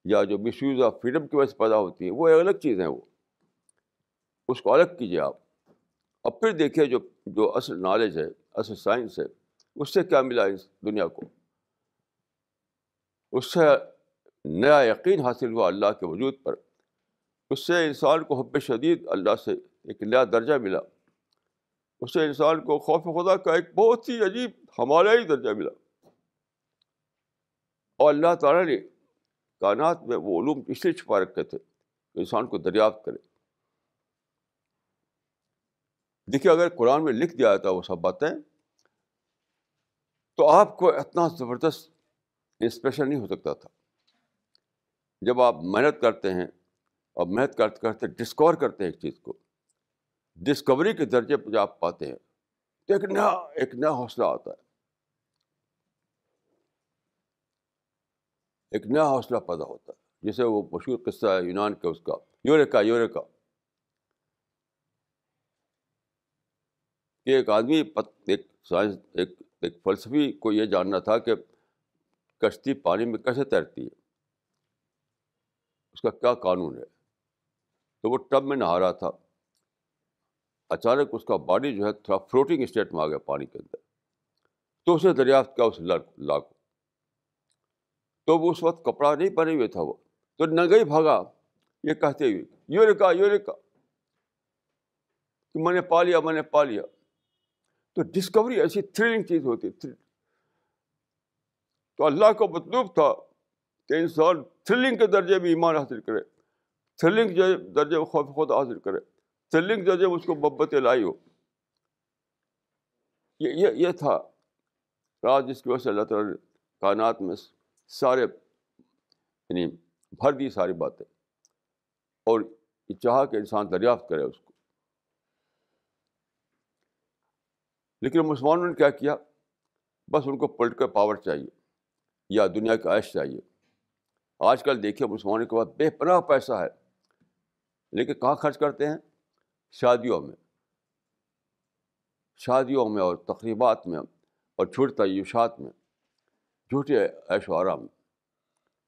یا جو مس یوز آف فریڈم کی وجہ سے پیدا ہوتی ہیں، وہ الگ چیز ہیں. وہ اس کو الگ کیجیے آپ. اب پھر دیکھیے جو اصل نالج ہے، اصل سائنس ہے، اس سے کیا ملا اس دنیا کو؟ اس سے نیا یقین حاصل ہوا اللہ کے وجود پر. اس سے انسان کو حب شدید اللہ سے ایک نیا درجہ ملا. اس سے انسان کو خوف خدا کا ایک بہت ہی عجیب ہمالیائی درجہ ملا. اور اللہ تعالیٰ نے کائنات میں وہ علوم اس لیے چھپا رکھے تھے کہ انسان کو دریافت کرے. دیکھیے اگر قرآن میں لکھ دیا جاتا وہ سب باتیں تو آپ کو اتنا زبردست انسپریشن نہیں ہو سکتا تھا. جب آپ محنت کرتے ہیں اور محنت کرتے کرتے ڈسکور کرتے ہیں ایک چیز کو، ڈسکوری کے درجے پہ جب آپ پاتے ہیں تو ایک نیا حوصلہ آتا ہے، ایک نیا حوصلہ پیدا ہوتا ہے. جیسے وہ مشہور قصہ ہے یونان کا، اس کا یوریکا کہ ایک آدمی ایک سائنس ایک فلسفی کو یہ جاننا تھا کہ کشتی پانی میں کیسے تیرتی ہے، اس کا کیا قانون ہے. تو وہ ٹب میں نہا رہا تھا، اچانک اس کا باڈی جو ہے تھوڑا فلوٹنگ اسٹیٹ میں آ گیا پانی کے اندر. تو اس نے دریافت کیا اس لا کو. تو وہ اس وقت کپڑا نہیں پہنے ہوئے تھا، وہ تو ننگا ہی بھاگا یہ کہتے ہوئے یوریکا کہ میں نے پا لیا. تو ڈسکوری ایسی تھرلنگ چیز ہوتی ہے. تو اللہ کو مطلوب تھا کہ انسان تھرلنگ کے درجے میں ایمان حاصل کرے، تھرلنگ درجے میں خوف خدا حاصل کرے، تھرلنگ درجے میں اس کو محبت الہی ہو. یہ تھا راز جس کی وجہ سے اللہ تعالیٰ نے کائنات میں سارے یعنی بھر دی ساری باتیں، اور یہ چاہا کہ انسان دریافت کرے اس کو. لیکن مسلمانوں نے کیا کیا؟ بس ان کو پولیٹیکل پاور چاہیے یا دنیا کا عیش چاہیے. آج کل دیکھیے مسلمانوں کے پاس بے پناہ پیسہ ہے، لیکن کہاں خرچ کرتے ہیں؟ شادیوں میں اور تقریبات میں اور چھوٹے تعیشات میں، جھوٹے عیش و آرام میں.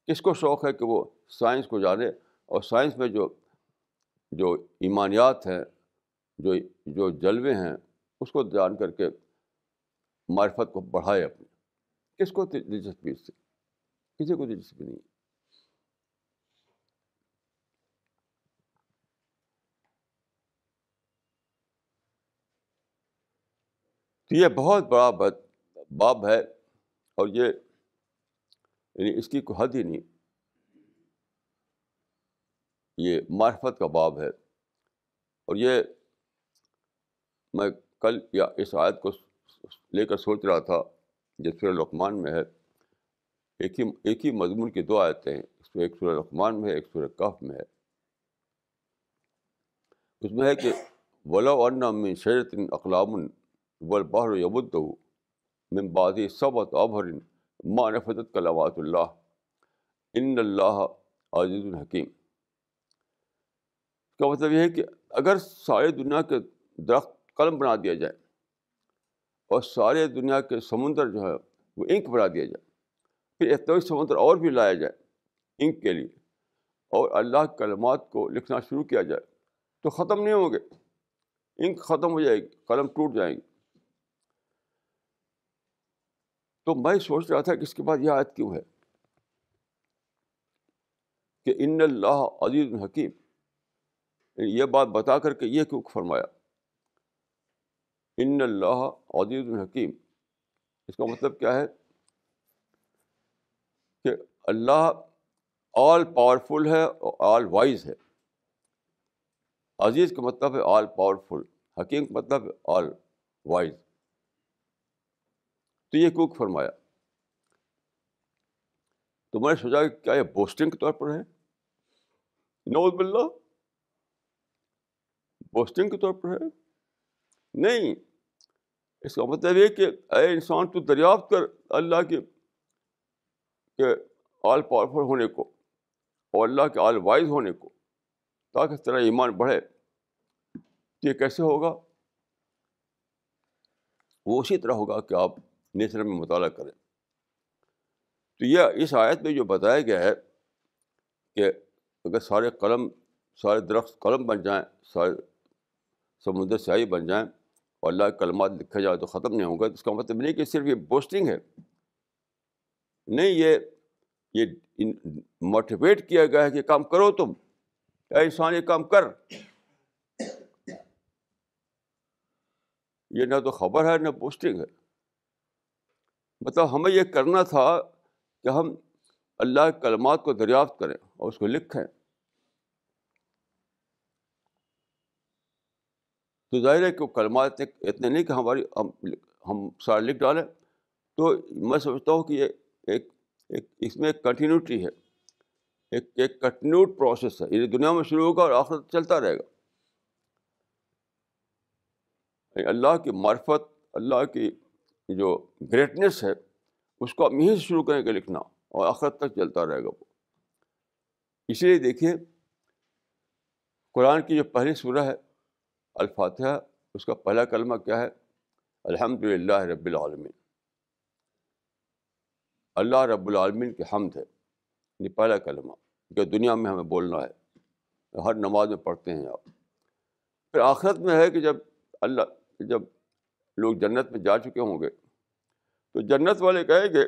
کس کو شوق ہے کہ وہ سائنس کو جانے اور سائنس میں جو ایمانیات ہیں، جو جلوے ہیں، اس کو جان کر کے معرفت کو بڑھائے اپنی. کس کو دلچسپی اس سے؟ کسی کو دلچسپی نہیں. تو یہ بہت بڑا باب ہے، اور یہ یعنی اس کی کوئی حد ہی نہیں. یہ معرفت کا باب ہے. اور یہ میں کل یا اس آیت کو لے کر سوچ رہا تھا جو سورہ لقمان میں ہے. ایک ہی مضمون کی 2 آیتیں ہیں، ایک سورہ لقمان میں ہے، ایک سورہ کہف میں ہے. اس میں ہے کہ وَلَوْ أَنَّ مِن شَجَرَةٍ أَقْلَامٌ وَالْبَحْرُ يَمُدُّهُ مِن بَعْدِهِ 7 أَبْحُرٍ مَا نَفَدَتْ كَلِمَاتُ اللَّهِ إِنَّ اللَّهَ عَزِيزٌ حَكِيمٌ. اس کا مطلب یہ ہے کہ اگر ساری دنیا کے درخت قلم بنا دیا جائے اور سارے دنیا کے سمندر جو ہے وہ انک بنا دیا جائے، پھر اتنے سمندر اور بھی لایا جائے انک کے لیے، اور اللہ کے کلمات کو لکھنا شروع کیا جائے، تو ختم نہیں ہوں گے. انک ختم ہو جائے گی، قلم ٹوٹ جائیں گی. تو میں سوچ رہا تھا کہ اس کے بعد یہ آیت کیوں ہے کہ ان اللہ عزیز حکیم. یہ بات بتا کر کے یہ کیوں فرمایا ان اللہ عزیز حکیم؟ اس کا مطلب کیا ہے کہ اللہ آل پاورفل ہے اور آل وائز ہے. عزیز کا مطلب ہے آل پاورفل، حکیم کا مطلب ہے آل وائز. تو یہ کیوں فرمایا؟ تو میں نے سوچا کہ کیا یہ بوسٹنگ کے طور پر ہے؟ نعوذ باللہ، بوسٹنگ کے طور پر ہے؟ نہیں. اس کا مطلب یہ کہ اے انسان تو دریافت کر اللہ کے آل پاورفل ہونے کو اور اللہ کے آل وائز ہونے کو، تاکہ تیرا ایمان بڑھے. یہ کیسے ہوگا؟ وہ اسی طرح ہوگا کہ آپ نیچر میں مطالعہ کریں. تو یہ اس آیت میں جو بتایا گیا ہے کہ اگر سارے درخت قلم بن جائیں، سارے سمندر سیاہی بن جائیں اور اللہ کے کلمات لکھے جائے تو ختم نہیں ہوگا. تو اس کا مطلب نہیں کہ صرف یہ بوسٹنگ ہے. نہیں، یہ موٹیویٹ کیا گیا ہے کہ کام کرو تم، اے انسان یہ کام کر. یہ نہ تو خبر ہے نہ بوسٹنگ ہے. مطلب ہمیں یہ کرنا تھا کہ ہم اللہ کے کلمات کو دریافت کریں اور اس کو لکھیں. تو ظاہر ہے کہ وہ کلمات اتنے نہیں کہ ہم سارے لکھ ڈالیں. تو میں سمجھتا ہوں کہ یہ اس میں ایک کنٹینیوٹی ہے، ایک کنٹینیوڈ پروسیس ہے. یہ دنیا میں شروع ہوگا اور آخرت چلتا رہے گا. اللہ کی معرفت، اللہ کی جو گریٹنس ہے، اس کو ہم یہیں سے شروع کریں گے لکھنا اور آخرت تک چلتا رہے گا وہ. اسی لیے دیکھیے قرآن کی جو پہلی سورہ ہے الفاتحہ، اس کا پہلا کلمہ کیا ہے؟ الحمدللہ رب العالمین. اللہ رب العالمین کی حمد ہے، یہ پہلا کلمہ جو دنیا میں ہمیں بولنا ہے. ہر نماز میں پڑھتے ہیں آپ. پھر آخرت میں ہے کہ جب لوگ جنت میں جا چکے ہوں گے تو جنت والے کہیں گے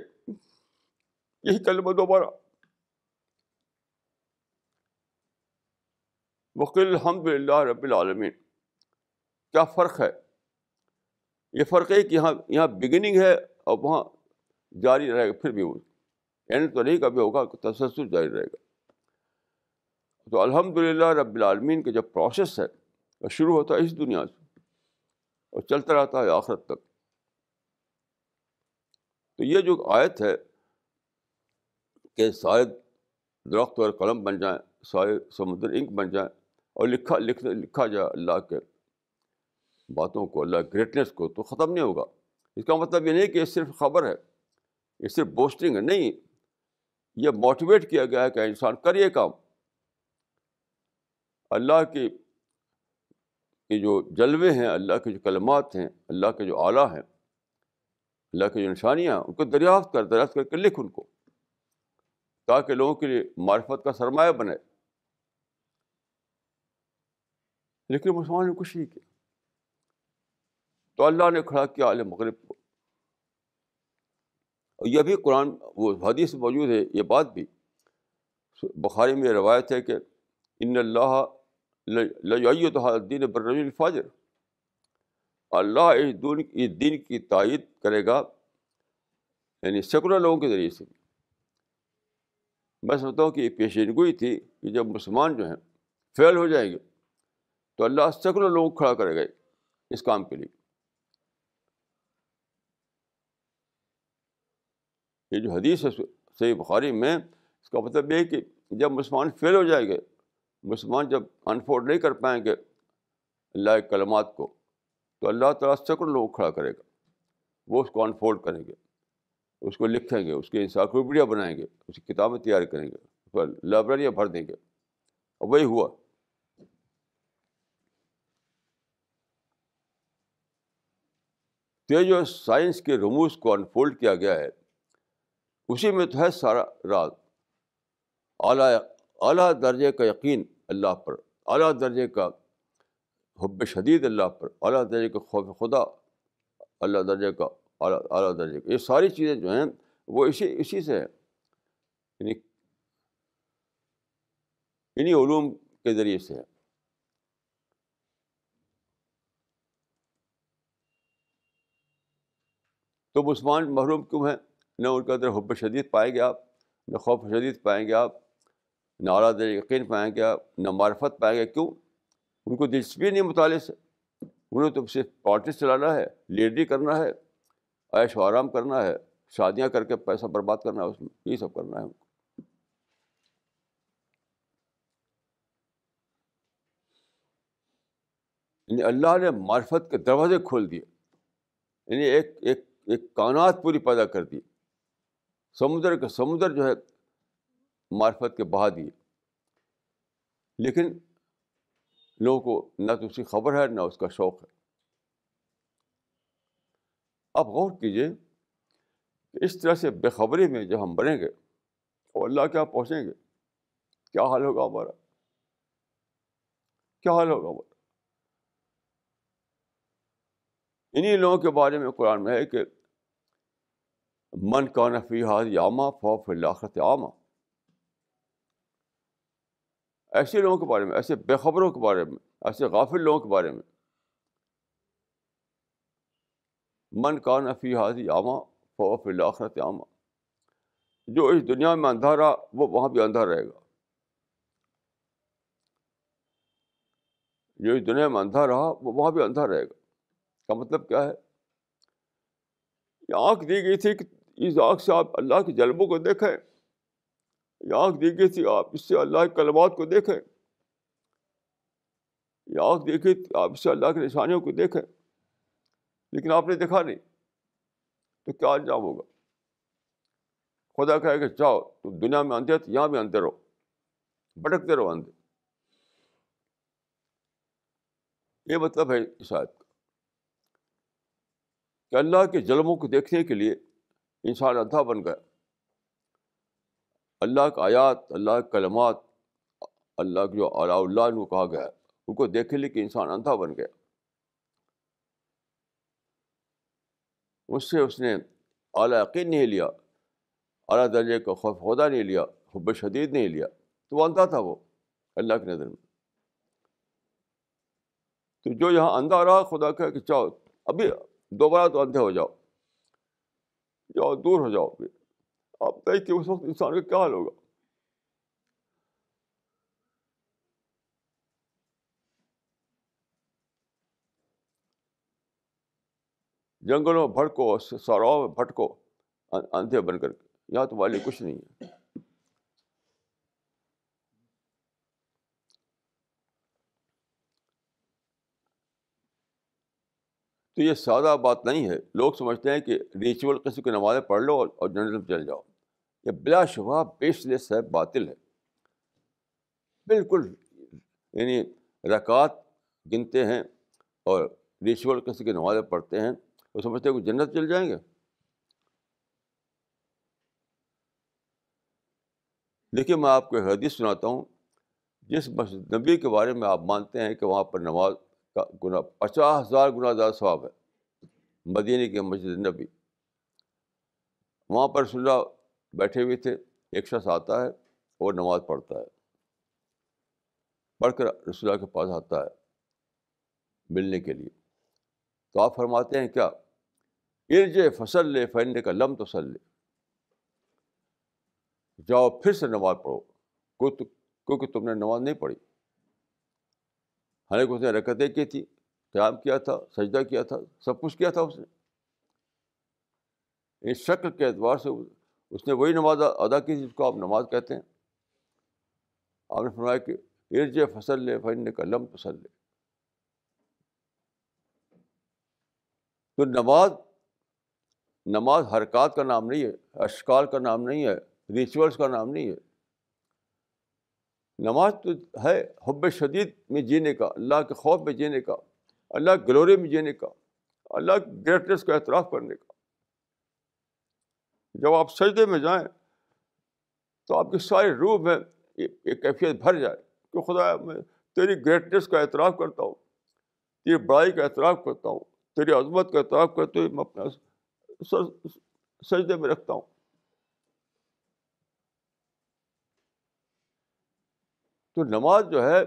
یہی کلمہ دوبارہ، وقل الحمدللہ رب العالمین. کیا فرق ہے؟ یہ فرق ہے کہ یہاں بگننگ ہے اور وہاں جاری رہے گا. پھر بھی وہ اینڈ تو نہیں کبھی ہوگا، تسلسل جاری رہے گا. تو الحمدللہ رب العالمین کا جو پروسیس ہے وہ شروع ہوتا ہے اس دنیا سے اور چلتا رہتا ہے آخرت تک. تو یہ جو آیت ہے کہ سارے درخت اور قلم بن جائیں، سارے سمندر انک بن جائیں اور لکھا جائے اللہ کے باتوں کو، اللہ گریٹنس کو، تو ختم نہیں ہوگا. اس کا مطلب یہ نہیں کہ یہ صرف خبر ہے، یہ صرف بوسٹنگ ہے. نہیں، یہ موٹیویٹ کیا گیا ہے کہ انسان کر یہ کام. اللہ کی جو جلوے ہیں، اللہ کے جو کلمات ہیں، اللہ کے جو آلہ ہیں، اللہ کی جو نشانیاں ہیں، ان کو دریافت کر کے لکھ ان کو، تاکہ لوگوں کے لیے معرفت کا سرمایہ بنے. لیکن مسلمان نے کچھ نہیں کیا. تو اللہ نے کھڑا کیا عالم مغرب کو. اور یہ بھی قرآن وہ حدیث موجود ہے، یہ بات بھی بخاری میں روایت ہے کہ ان اللہ لَیُؤَیِّدُ هَذَا الدِّینَ بِالرَّجُلِ الْفَاجِرِ. اللہ اس دین کی تائید کرے گا، یعنی سیکولر لوگوں کے ذریعے سے. میں سمجھتا ہوں کہ یہ پیشین گوئی تھی کہ جب مسلمان جو ہیں فیل ہو جائیں گے تو اللہ سیکولر لوگوں کو کھڑا کرے گا اس کام کے لیے. یہ جو حدیث ہے صحیح بخاری میں، اس کا مطلب یہ ہے کہ جب مسلمان فیل ہو جائیں گے، مسلمان جب انفورڈ نہیں کر پائیں گے اللہ کے کلمات کو، تو اللہ تعالیٰ سیکولر لوگوں کو کھڑا کرے گا. وہ اس کو انفورڈ کریں گے، اس کو لکھیں گے، اس کی انسائکلوپیڈیا بنائیں گے، اس کی کتابیں تیار کریں گے، اس پر لائبریریاں بھر دیں گے. اور وہی ہوا. تو یہ جو سائنس کے رموز کو انفولڈ کیا گیا ہے، اسی میں تو ہے سارا راز. اعلیٰ درجے کا یقین اللہ پر، اعلیٰ درجے کا حب شدید اللہ پر، اعلیٰ درجے کا خوف خدا، اعلیٰ درجے کا، یہ ساری چیزیں جو ہیں وہ اسی سے ہیں. یعنی انہی علوم کے ذریعے سے ہے. تو مسلمان محروم کیوں ہیں؟ نہ ان کے اندر حب شدید پائیں گے آپ، نہ خوف شدید پائیں گے آپ، نہ اعلیٰ درجے یقین پائیں گے آپ، نہ معرفت پائیں گے. کیوں؟ ان کو دلچسپی نہیں مطالعے سے. انہیں تو صرف پالیٹکس چلانا ہے، لیڈری کرنا ہے، عیش و آرام کرنا ہے، شادیاں کر کے پیسہ برباد کرنا ہے، اس میں یہی سب کرنا ہے ان کو. یعنی اللہ نے معرفت کے دروازے کھول دیے، یعنی ایک ایک ایک کائنات پوری پیدا کر دی. سمندر کے سمندر جو ہے معرفت کے بہا دیے. لیکن لوگوں کو نہ تو اس کی خبر ہے نہ اس کا شوق ہے. آپ غور کیجیے کہ اس طرح سے بے خبری میں جب ہم بنیں گے تو اللہ کے یہاں پہنچیں گے، کیا حال ہوگا ہمارا، کیا حال ہوگا ہمارا. انہی لوگوں کے بارے میں قرآن میں ہے کہ من کان فی ہذہ اعمیٰ فہو فی الآخرۃ اعمیٰ. ایسے لوگوں کے بارے میں، ایسے بے خبروں کے بارے میں، ایسے غافل لوگوں کے بارے میں، من کان فی ہذہ اعمیٰ فہو فی الآخرۃ اعمیٰ. جو اس دنیا میں اندھا رہا وہ وہاں بھی اندھا رہے گا. جو اس دنیا میں اندھا رہا وہ وہاں بھی اندھا رہے گا. کا مطلب کیا ہے؟ یہ آنکھ دی گئی تھی کہ اس آنکھ سے آپ اللہ کے جلووں کو دیکھیں. یہ آنکھ دی گئی تھی آپ اس سے اللہ کے کلمات کو دیکھیں. یہ آنکھ دی گئی تھی آپ اس سے اللہ کی نشانیوں کو دیکھیں. لیکن آپ نے دیکھا نہیں تو کیا انجام ہوگا؟ خدا کہے کہ جاؤ تم دنیا میں اندھے تھے، یہاں بھی اندھے رہو، بھٹکتے رہو اندھے. یہ مطلب ہے اس آیت کا کہ اللہ کے جلووں کو دیکھنے کے لیے انسان اندھا بن گیا. اللہ کا آیات، اللہ کے کلمات، اللہ کے جو اولیاء اللہ ان کو کہا گیا ہے ان کو دیکھنے کے لیے انسان اندھا بن گیا. اس سے اس نے اعلیٰ یقین نہیں لیا، اعلیٰ درجے کا خوف خدا نہیں لیا، حب شدید نہیں لیا، تو وہ اندھا تھا وہ اللہ کی نظر میں. تو جو یہاں اندھا رہا خدا کہے کہ چاہو ابھی دوبارہ تو اندھے ہو جاؤ، جاؤ دور ہو جاؤ. آپ بتائیے کہ اس وقت انسان کا کیا حال ہوگا؟ جنگلوں میں بھٹکو، صحراؤں میں بھٹکو اندھے بن کر کے، یہاں تمہارے لیے کچھ نہیں ہے. تو یہ سادہ بات نہیں ہے. لوگ سمجھتے ہیں کہ ریچول قسم کی نمازیں پڑھ لو اور جنت میں چل جاؤ. یہ بلا شبہ بیس لیس ہے، باطل ہے بالکل. یعنی رکعات گنتے ہیں اور ریچول قسم کی نمازیں پڑھتے ہیں، وہ سمجھتے ہیں کہ جنت چل جائیں گے. دیکھیے میں آپ کو ایک حدیث سناتا ہوں. جس مسجد نبی کے بارے میں آپ مانتے ہیں کہ وہاں پر نماز کا گناہ 50,000 گنا زیادہ ثواب ہے، مدینے کی مسجد نبی، وہاں پر رسول اللہ بیٹھے ہوئے تھے. ایک شخص آتا ہے اور نماز پڑھتا ہے، پڑھ کر رسول اللہ کے پاس آتا ہے ملنے کے لیے. تو آپ فرماتے ہیں کیا؟ ارجع فصلی فإنک لم تصلی. جاؤ پھر سے نماز پڑھو کیونکہ تم نے نماز نہیں پڑھی. حالانکہ اس نے رکعتیں کی تھی، قیام کیا تھا، سجدہ کیا تھا، سب کچھ کیا تھا اس نے. اس شکل کے اعتبار سے اس نے وہی نماز ادا کی جس کو آپ نماز کہتے ہیں. آپ نے فرمایا کہ ارجع فصلی فإنک لم تصلی. تو نماز حرکات کا نام نہیں ہے، اشکال کا نام نہیں ہے، ریچولس کا نام نہیں ہے. نماز تو ہے حب شدید میں جینے کا، اللہ کے خوف میں جینے کا، اللہ کی گلوری میں جینے کا، اللہ کی گریٹنس کا اعتراف کرنے کا. جب آپ سجدے میں جائیں تو آپ کی ساری روح میں ایک کیفیت بھر جائے کہ خدا میں تیری گریٹنس کا اعتراف کرتا ہوں، تیری بڑائی کا اعتراف کرتا ہوں، تیری عظمت کا اعتراف کرتے ہوئے میں اپنا سر سجدے میں رکھتا ہوں. تو نماز جو ہے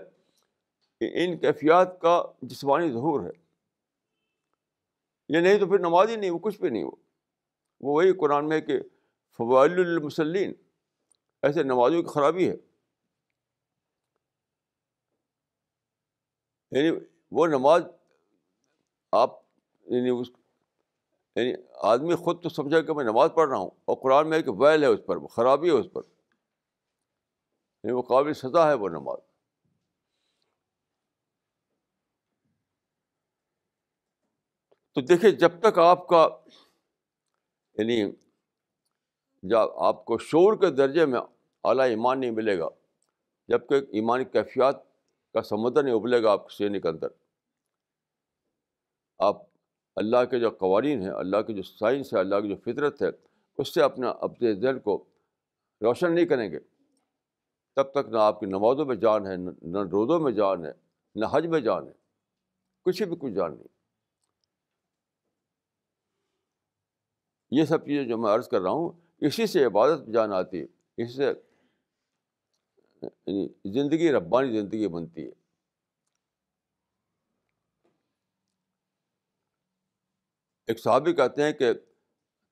ان کیفیات کا جسمانی ظہور ہے. یہ نہیں تو پھر نماز ہی نہیں، وہ کچھ بھی نہیں. وہ وہی قرآن میں کہ فوائل للمصلین، ایسے نمازوں کی خرابی ہے. یعنی وہ نماز آپ یعنی اس یعنی آدمی خود تو سمجھا کہ میں نماز پڑھ رہا ہوں، اور قرآن میں ایک ویل ہے اس پر، خرابی ہے اس پر، یعنی وہ قابل سزا ہے وہ نماز. تو دیکھیے جب تک آپ کا یعنی جب آپ کو شعور کے درجے میں اعلیٰ ایمان نہیں ملے گا، جب کہ ایمانی کیفیات کا سمندر نہیں ابلے گا آپ کے سینے کے اندر، آپ اللہ کے جو قوانین ہیں، اللہ کے جو سائنس ہے، اللہ کی جو فطرت ہے، اس سے اپنے ذہن کو روشن نہیں کریں گے، تب تک نہ آپ کی نمازوں میں جان ہے، نہ روزوں میں جان ہے، نہ حج میں جان ہے، کچھ بھی کچھ جان نہیں. یہ سب چیزیں جو میں عرض کر رہا ہوں، اسی سے عبادت میں جان آتی ہے، اسی سے یعنی زندگی ربانی زندگی بنتی ہے. ایک صحابی کہتے ہیں کہ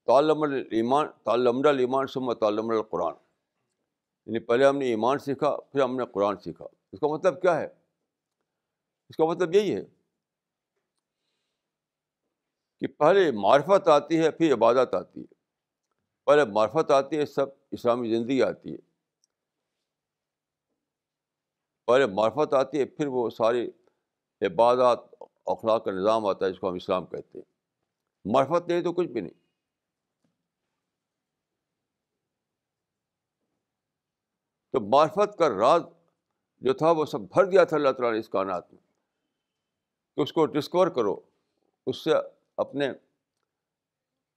تعلمنا الایمان ثم تعلمنا القرآن، یعنی پہلے ہم نے ایمان سیکھا، پھر ہم نے قرآن سیکھا. اس کا مطلب کیا ہے؟ اس کا مطلب یہی ہے کہ پہلے معرفت آتی ہے، پھر عبادت آتی ہے. پہلے معرفت آتی ہے، سب اسلامی زندگی آتی ہے. پہلے معرفت آتی ہے، پھر وہ ساری عبادات اخلاق کا نظام آتا ہے، جس کو ہم اسلام کہتے ہیں. معرفت نہیں تو کچھ بھی نہیں. تو معرفت کا راز جو تھا وہ سب بھر دیا تھا اللہ تعالیٰ نے اس کائنات میں، کہ اس کو ڈسکور کرو، اس سے اپنے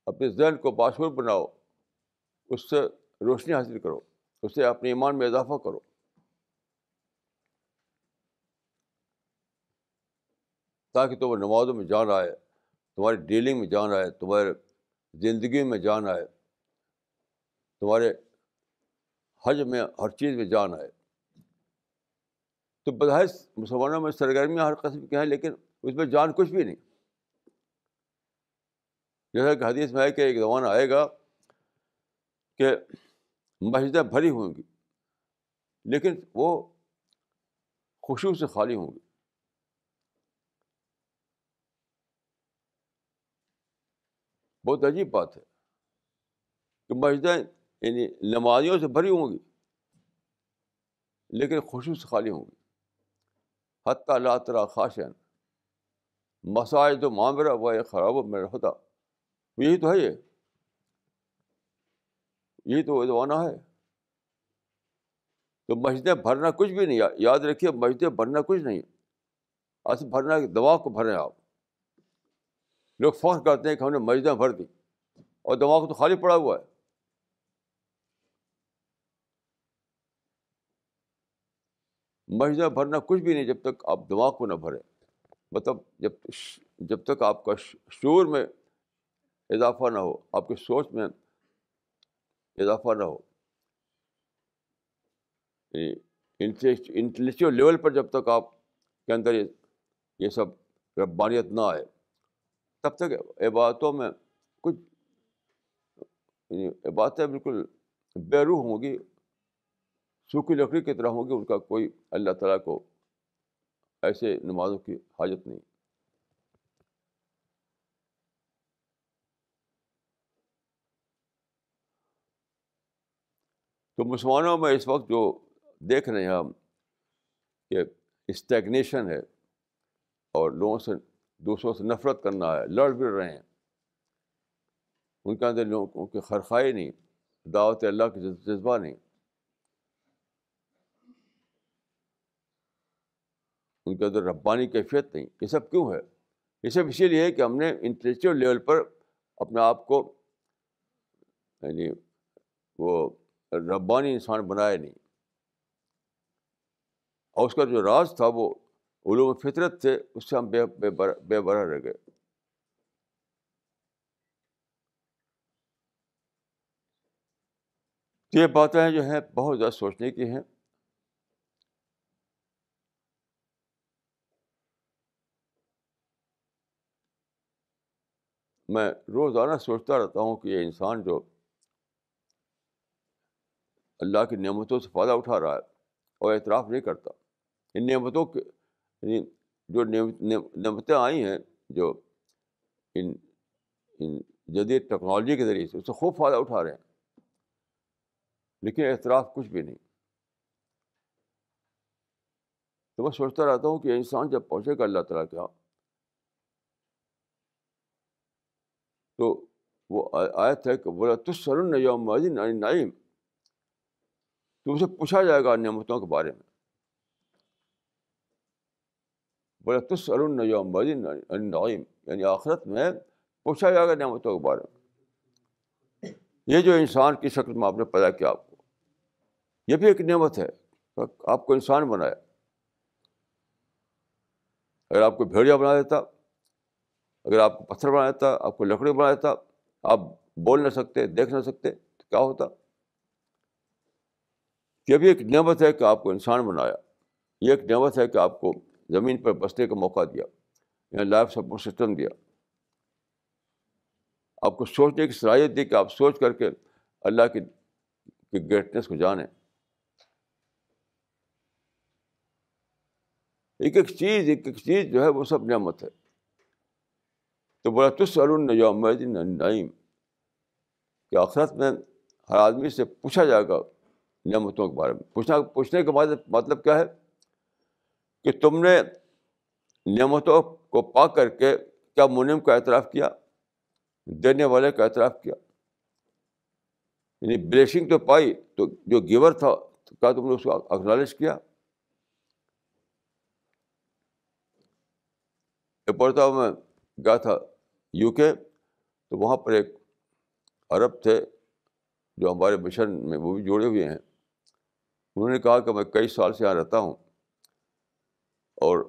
اپنے ذہن کو باشعور بناؤ، اس سے روشنی حاصل کرو، اس سے اپنے ایمان میں اضافہ کرو. تاکہ تمہیں نمازوں میں جان آئے، تمہاری ڈیلنگ میں جان آئے، تمہارے زندگی میں جان آئے، تمہارے حج میں ہر چیز میں جان آئے. تو بظاہر مسلمانوں میں سرگرمیاں ہر قسم کی ہیں، لیکن اس میں جان کچھ بھی نہیں. جیسا کہ حدیث میں ہے کہ ایک زمانہ آئے گا کہ مسجدیں بھری ہوں گی، لیکن وہ خشوع سے خالی ہوں گی. بہت عجیب بات ہے کہ مسجدیں یعنی نمازیوں سے بھری ہوں گی، لیکن خشوع سے خالی ہوں گی. حتیٰ لا تری خاشعا مساجد معمرہ و خراب من الہدی. یہی تو ہے، یہی تو زمانہ ہے. تو مسجدیں بھرنا کچھ بھی نہیں. یاد رکھیے، مسجدیں بھرنا کچھ نہیں، اصل بھرنا ہے دماغ کو بھریں آپ. لوگ فخر کرتے ہیں کہ ہم نے مسجدیں بھر دی، اور دماغ تو خالی پڑا ہوا ہے. مسجدیں بھرنا کچھ بھی نہیں جب تک آپ دماغ کو نہ بھریں. مطلب جب تک آپ کا شعور میں اضافہ نہ ہو، آپ کی سوچ میں اضافہ نہ ہو، انٹلیکچوئل لیول پر جب تک آپ کے اندر یہ سب ربانیت نہ آئے، تب تک عبادتوں میں کچھ عبادتیں بالکل بے روح ہوں گی، سوکھی لکڑی کی طرح ہوں گی. ان کا کوئی اللہ تعالیٰ کو ایسے نمازوں کی حاجت نہیں. تو مسلمانوں میں اس وقت جو دیکھ رہے ہیں ہم کہ اسٹیگنیشن ہے، اور لوگوں سے دوسروں سے نفرت کرنا ہے، لڑ بڑ رہے ہیں. ان کے اندر لوگوں کی خرخائی نہیں، دعوت اللہ کی جذبہ نہیں. ان کے اندر ربانی کیفیت نہیں. یہ سب کیوں ہے؟ یہ سب اسی لیے ہے کہ ہم نے انٹلیکچوئل لیول پر اپنے آپ کو یعنی وہ ربانی انسان بنایا نہیں. اور اس کا جو راز تھا وہ علوم فطرت تھے، اس سے ہم بے برہ رہ گئے. تو یہ باتیں جو ہیں بہت زیادہ سوچنے کی ہیں. میں روزانہ سوچتا رہتا ہوں کہ یہ انسان جو اللہ کی نعمتوں سے فائدہ اٹھا رہا ہے اور اعتراف نہیں کرتا. ان نعمتوں کے یعنی جو نعمتیں آئی ہیں، جو ان ان جدید ٹیکنالوجی کے ذریعے سے، اس سے خوب فائدہ اٹھا رہے ہیں، لیکن اعتراف کچھ بھی نہیں. تو میں سوچتا رہتا ہوں کہ انسان جب پہنچے گا اللہ تعالیٰ کے یہاں، تو وہ آیت ہے کہ بولا تسألن یومئذ عن النعیم، تم سے پوچھا جائے گا نعمتوں کے بارے میں. بولا تسألن یومئذ عن النعیم، یعنی آخرت میں پوچھا جائے گا نعمتوں کے بارے میں. یہ جو انسان کی شکل میں آپ نے پیدا کیا آپ کو، یہ بھی ایک نعمت ہے. آپ کو انسان بنایا. اگر آپ کو بھیڑیا بنا دیتا، اگر آپ کو پتھر بنا دیتا، آپ کو لکڑی بنا دیتا، آپ بول نہ سکتے، دیکھ نہ سکتے، تو کیا ہوتا؟ یہ بھی ایک نعمت ہے کہ آپ کو انسان بنایا. یہ ایک نعمت ہے کہ آپ کو زمین پر بسنے کا موقع دیا، یہاں لائف سپورٹ سسٹم دیا، آپ کو سوچنے کی صلاحیت دی کہ آپ سوچ کر کے اللہ کی گریٹنس کو جانیں. ایک ایک چیز جو ہے وہ سب نعمت ہے. تو بولا تسألن یومئذ عن النعیم، کہ آخرت میں ہر آدمی سے پوچھا جائے گا نعمتوں کے بارے میں. پوچھنے کا مطلب کیا ہے؟ کہ تم نے نعمتوں کو پا کر کے کیا منعم کا اعتراف کیا، دینے والے کا اعتراف کیا؟ یعنی بلیسنگ تو پائی، تو جو گیور تھا کیا تم نے اس کو اکنالج کیا؟ ایک مرتبہ میں گیا تھا UK، تو وہاں پر ایک عرب تھے جو ہمارے مشن میں وہ بھی جڑے ہوئے ہیں. انہوں نے کہا کہ میں کئی سال سے یہاں رہتا ہوں، اور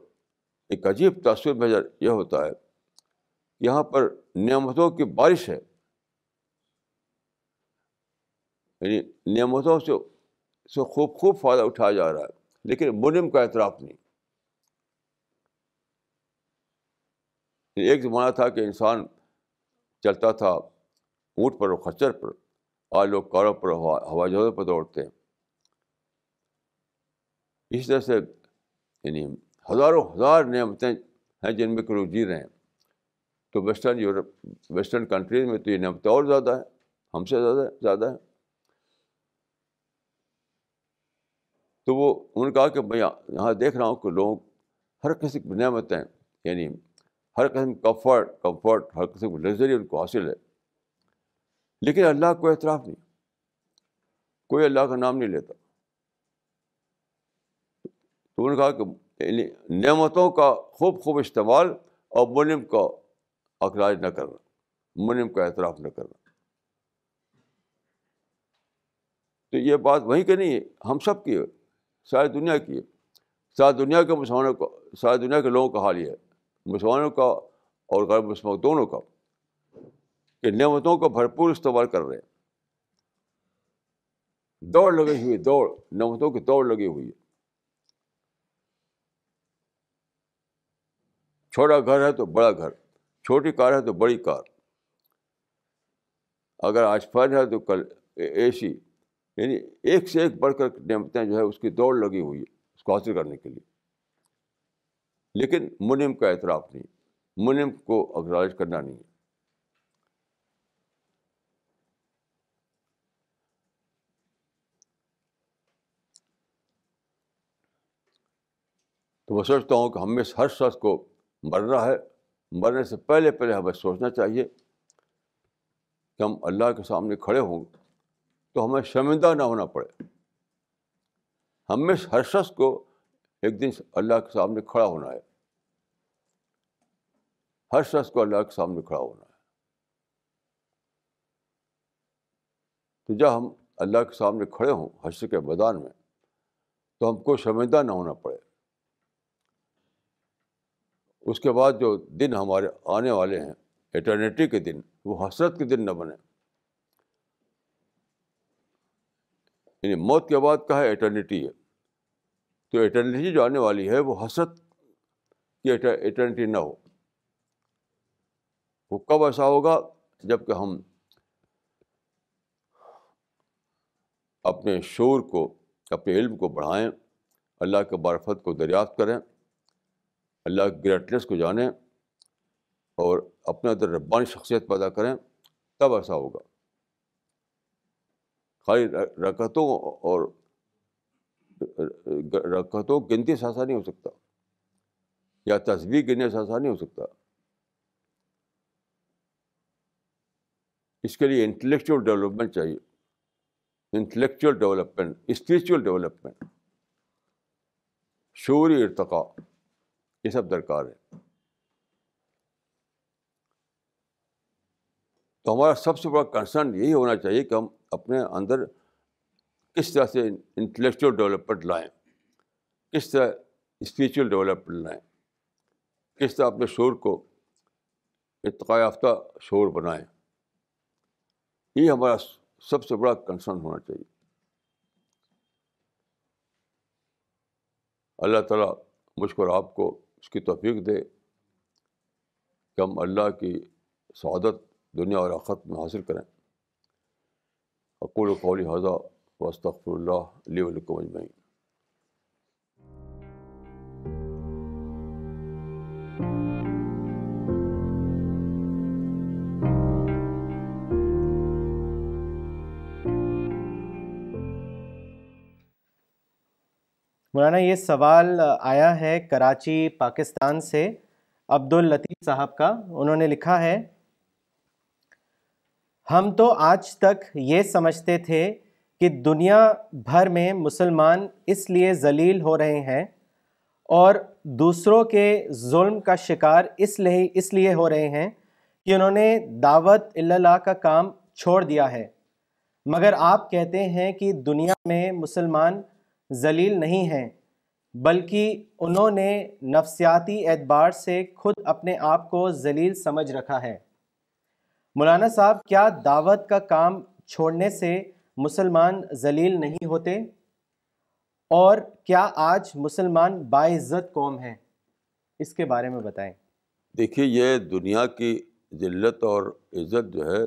ایک عجیب تاثر میں یہ ہوتا ہے کہ یہاں پر نعمتوں کی بارش ہے. یعنی نعمتوں سے خوب فائدہ اٹھایا جا رہا ہے، لیکن منعم کا اعتراف نہیں. ایک زمانہ تھا کہ انسان چلتا تھا اونٹ پر اور خچر پر، آج لوگ کاروں پر، ہوائی جہازوں پر دوڑتے ہیں. اس طرح سے یعنی ہزار نعمتیں ہیں جن میں کہ لوگ جی رہے ہیں. تو ویسٹرن کنٹریز میں تو یہ نعمتیں اور زیادہ ہیں، ہم سے زیادہ ہیں. تو انہوں نے کہا کہ میں یہاں دیکھ رہا ہوں کہ لوگ ہر قسم کی نعمتیں، یعنی ہر قسم کمفرٹ، ہر قسم کی لگژری ان کو حاصل ہے، لیکن اللہ کو اعتراف نہیں، کوئی اللہ کا نام نہیں لیتا. تو انہوں نے کہا کہ نعمتوں کا خوب استعمال اور منعم کا اخراج نہ کرنا، منعم کا اعتراف نہ کرنا. تو یہ بات وہیں کہ نہیں ہے، ہم سب کی ہے، ساری دنیا کی ہے. ساری دنیا کے مسلمانوں کا، ساری دنیا کے لوگوں کا حال یہ ہے، مسلمانوں کا اور غیر مسلمانوں دونوں کا، کہ نعمتوں کا بھرپور استعمال کر رہے ہیں. دوڑ لگی ہوئی، نعمتوں کی دوڑ لگی ہوئی ہے. چھوٹا گھر ہے تو بڑا گھر، چھوٹی کار ہے تو بڑی کار، اگر آج فین ہے تو کل AC. یعنی ایک سے ایک بڑھ کر نعمتیں جو ہے اس کی دوڑ لگی ہوئی ہے اس کو حاصل کرنے کے لیے، لیکن منعم کا اعتراف نہیں، منعم کو اکنالج کرنا نہیں. تو میں سوچتا ہوں کہ ہم میں سے ہر شخص کو مرنا ہے، مرنے سے پہلے ہمیں سوچنا چاہیے کہ ہم اللہ کے سامنے کھڑے ہوں تو ہمیں شرمندہ نہ ہونا پڑے. ہم میں سے ہر شخص کو ایک دن اللہ کے سامنے کھڑا ہونا ہے، ہر شخص کو اللہ کے سامنے کھڑا ہونا ہے. تو جب ہم اللہ کے سامنے کھڑے ہوں حشر کے میدان میں، تو ہم کو شرمندہ نہ ہونا پڑے. اس کے بعد جو دن ہمارے آنے والے ہیں، ایٹرنیٹی کے دن، وہ حسرت کے دن نہ بنے. یعنی موت کے بعد کا ہے ایٹرنیٹی ہے، تو ایٹرنیٹی جو آنے والی ہے وہ حسرت کی ایٹرنیٹی نہ ہو. وہ کب ایسا ہوگا؟ جب کہ ہم اپنے شعور کو، اپنے علم کو بڑھائیں، اللہ کے معرفت کو دریافت کریں، اللہ کی گریٹنس کو جانیں اور اپنے اندر ربانی شخصیت پیدا کریں، تب ایسا ہوگا۔ خالی رکعتوں اور رکعتوں گنتی سے ایسا نہیں ہو سکتا، یا تسبیح گننے سے ایسا نہیں ہو سکتا۔ اس کے لیے انٹلیکچوئل ڈیولپمنٹ چاہیے، انٹلیکچوئل ڈیولپمنٹ، اسپریچول ڈیولپمنٹ، شعوری ارتقاء، یہ سب درکار ہے۔ تو ہمارا سب سے بڑا کنسرن یہی ہونا چاہیے کہ ہم اپنے اندر کس طرح سے انٹلیکچوئل ڈیولپمنٹ لائیں، کس طرح اسپریچول ڈیولپمنٹ لائیں، کس طرح اپنے شعور کو ارتقاء یافتہ شعور بنائیں۔ یہ ہمارا سب سے بڑا کنسرن ہونا چاہیے۔ اللہ تعالیٰ مجھ کو اور آپ کو اس کی توفیق دے کہ ہم اللہ کی سعادت دنیا اور آخرت میں حاصل کریں۔ اقول قولی ھذا واستغفر اللہ لی ولکم اجمعین۔ مولانا یہ سوال آیا ہے کراچی پاکستان سے عبداللطیف صاحب کا۔ انہوں نے لکھا ہے، ہم تو آج تک یہ سمجھتے تھے کہ دنیا بھر میں مسلمان اس لیے ذلیل ہو رہے ہیں اور دوسروں کے ظلم کا شکار اس لیے ہو رہے ہیں کہ انہوں نے دعوت اللہ کا کام چھوڑ دیا ہے، مگر آپ کہتے ہیں کہ دنیا میں مسلمان ذلیل نہیں ہیں بلکہ انہوں نے نفسیاتی اعتبار سے خود اپنے آپ کو ذلیل سمجھ رکھا ہے۔ مولانا صاحب، کیا دعوت کا کام چھوڑنے سے مسلمان ذلیل نہیں ہوتے؟ اور کیا آج مسلمان باعزت قوم ہیں؟ اس کے بارے میں بتائیں۔ دیکھیے، یہ دنیا کی ذلت اور عزت جو ہے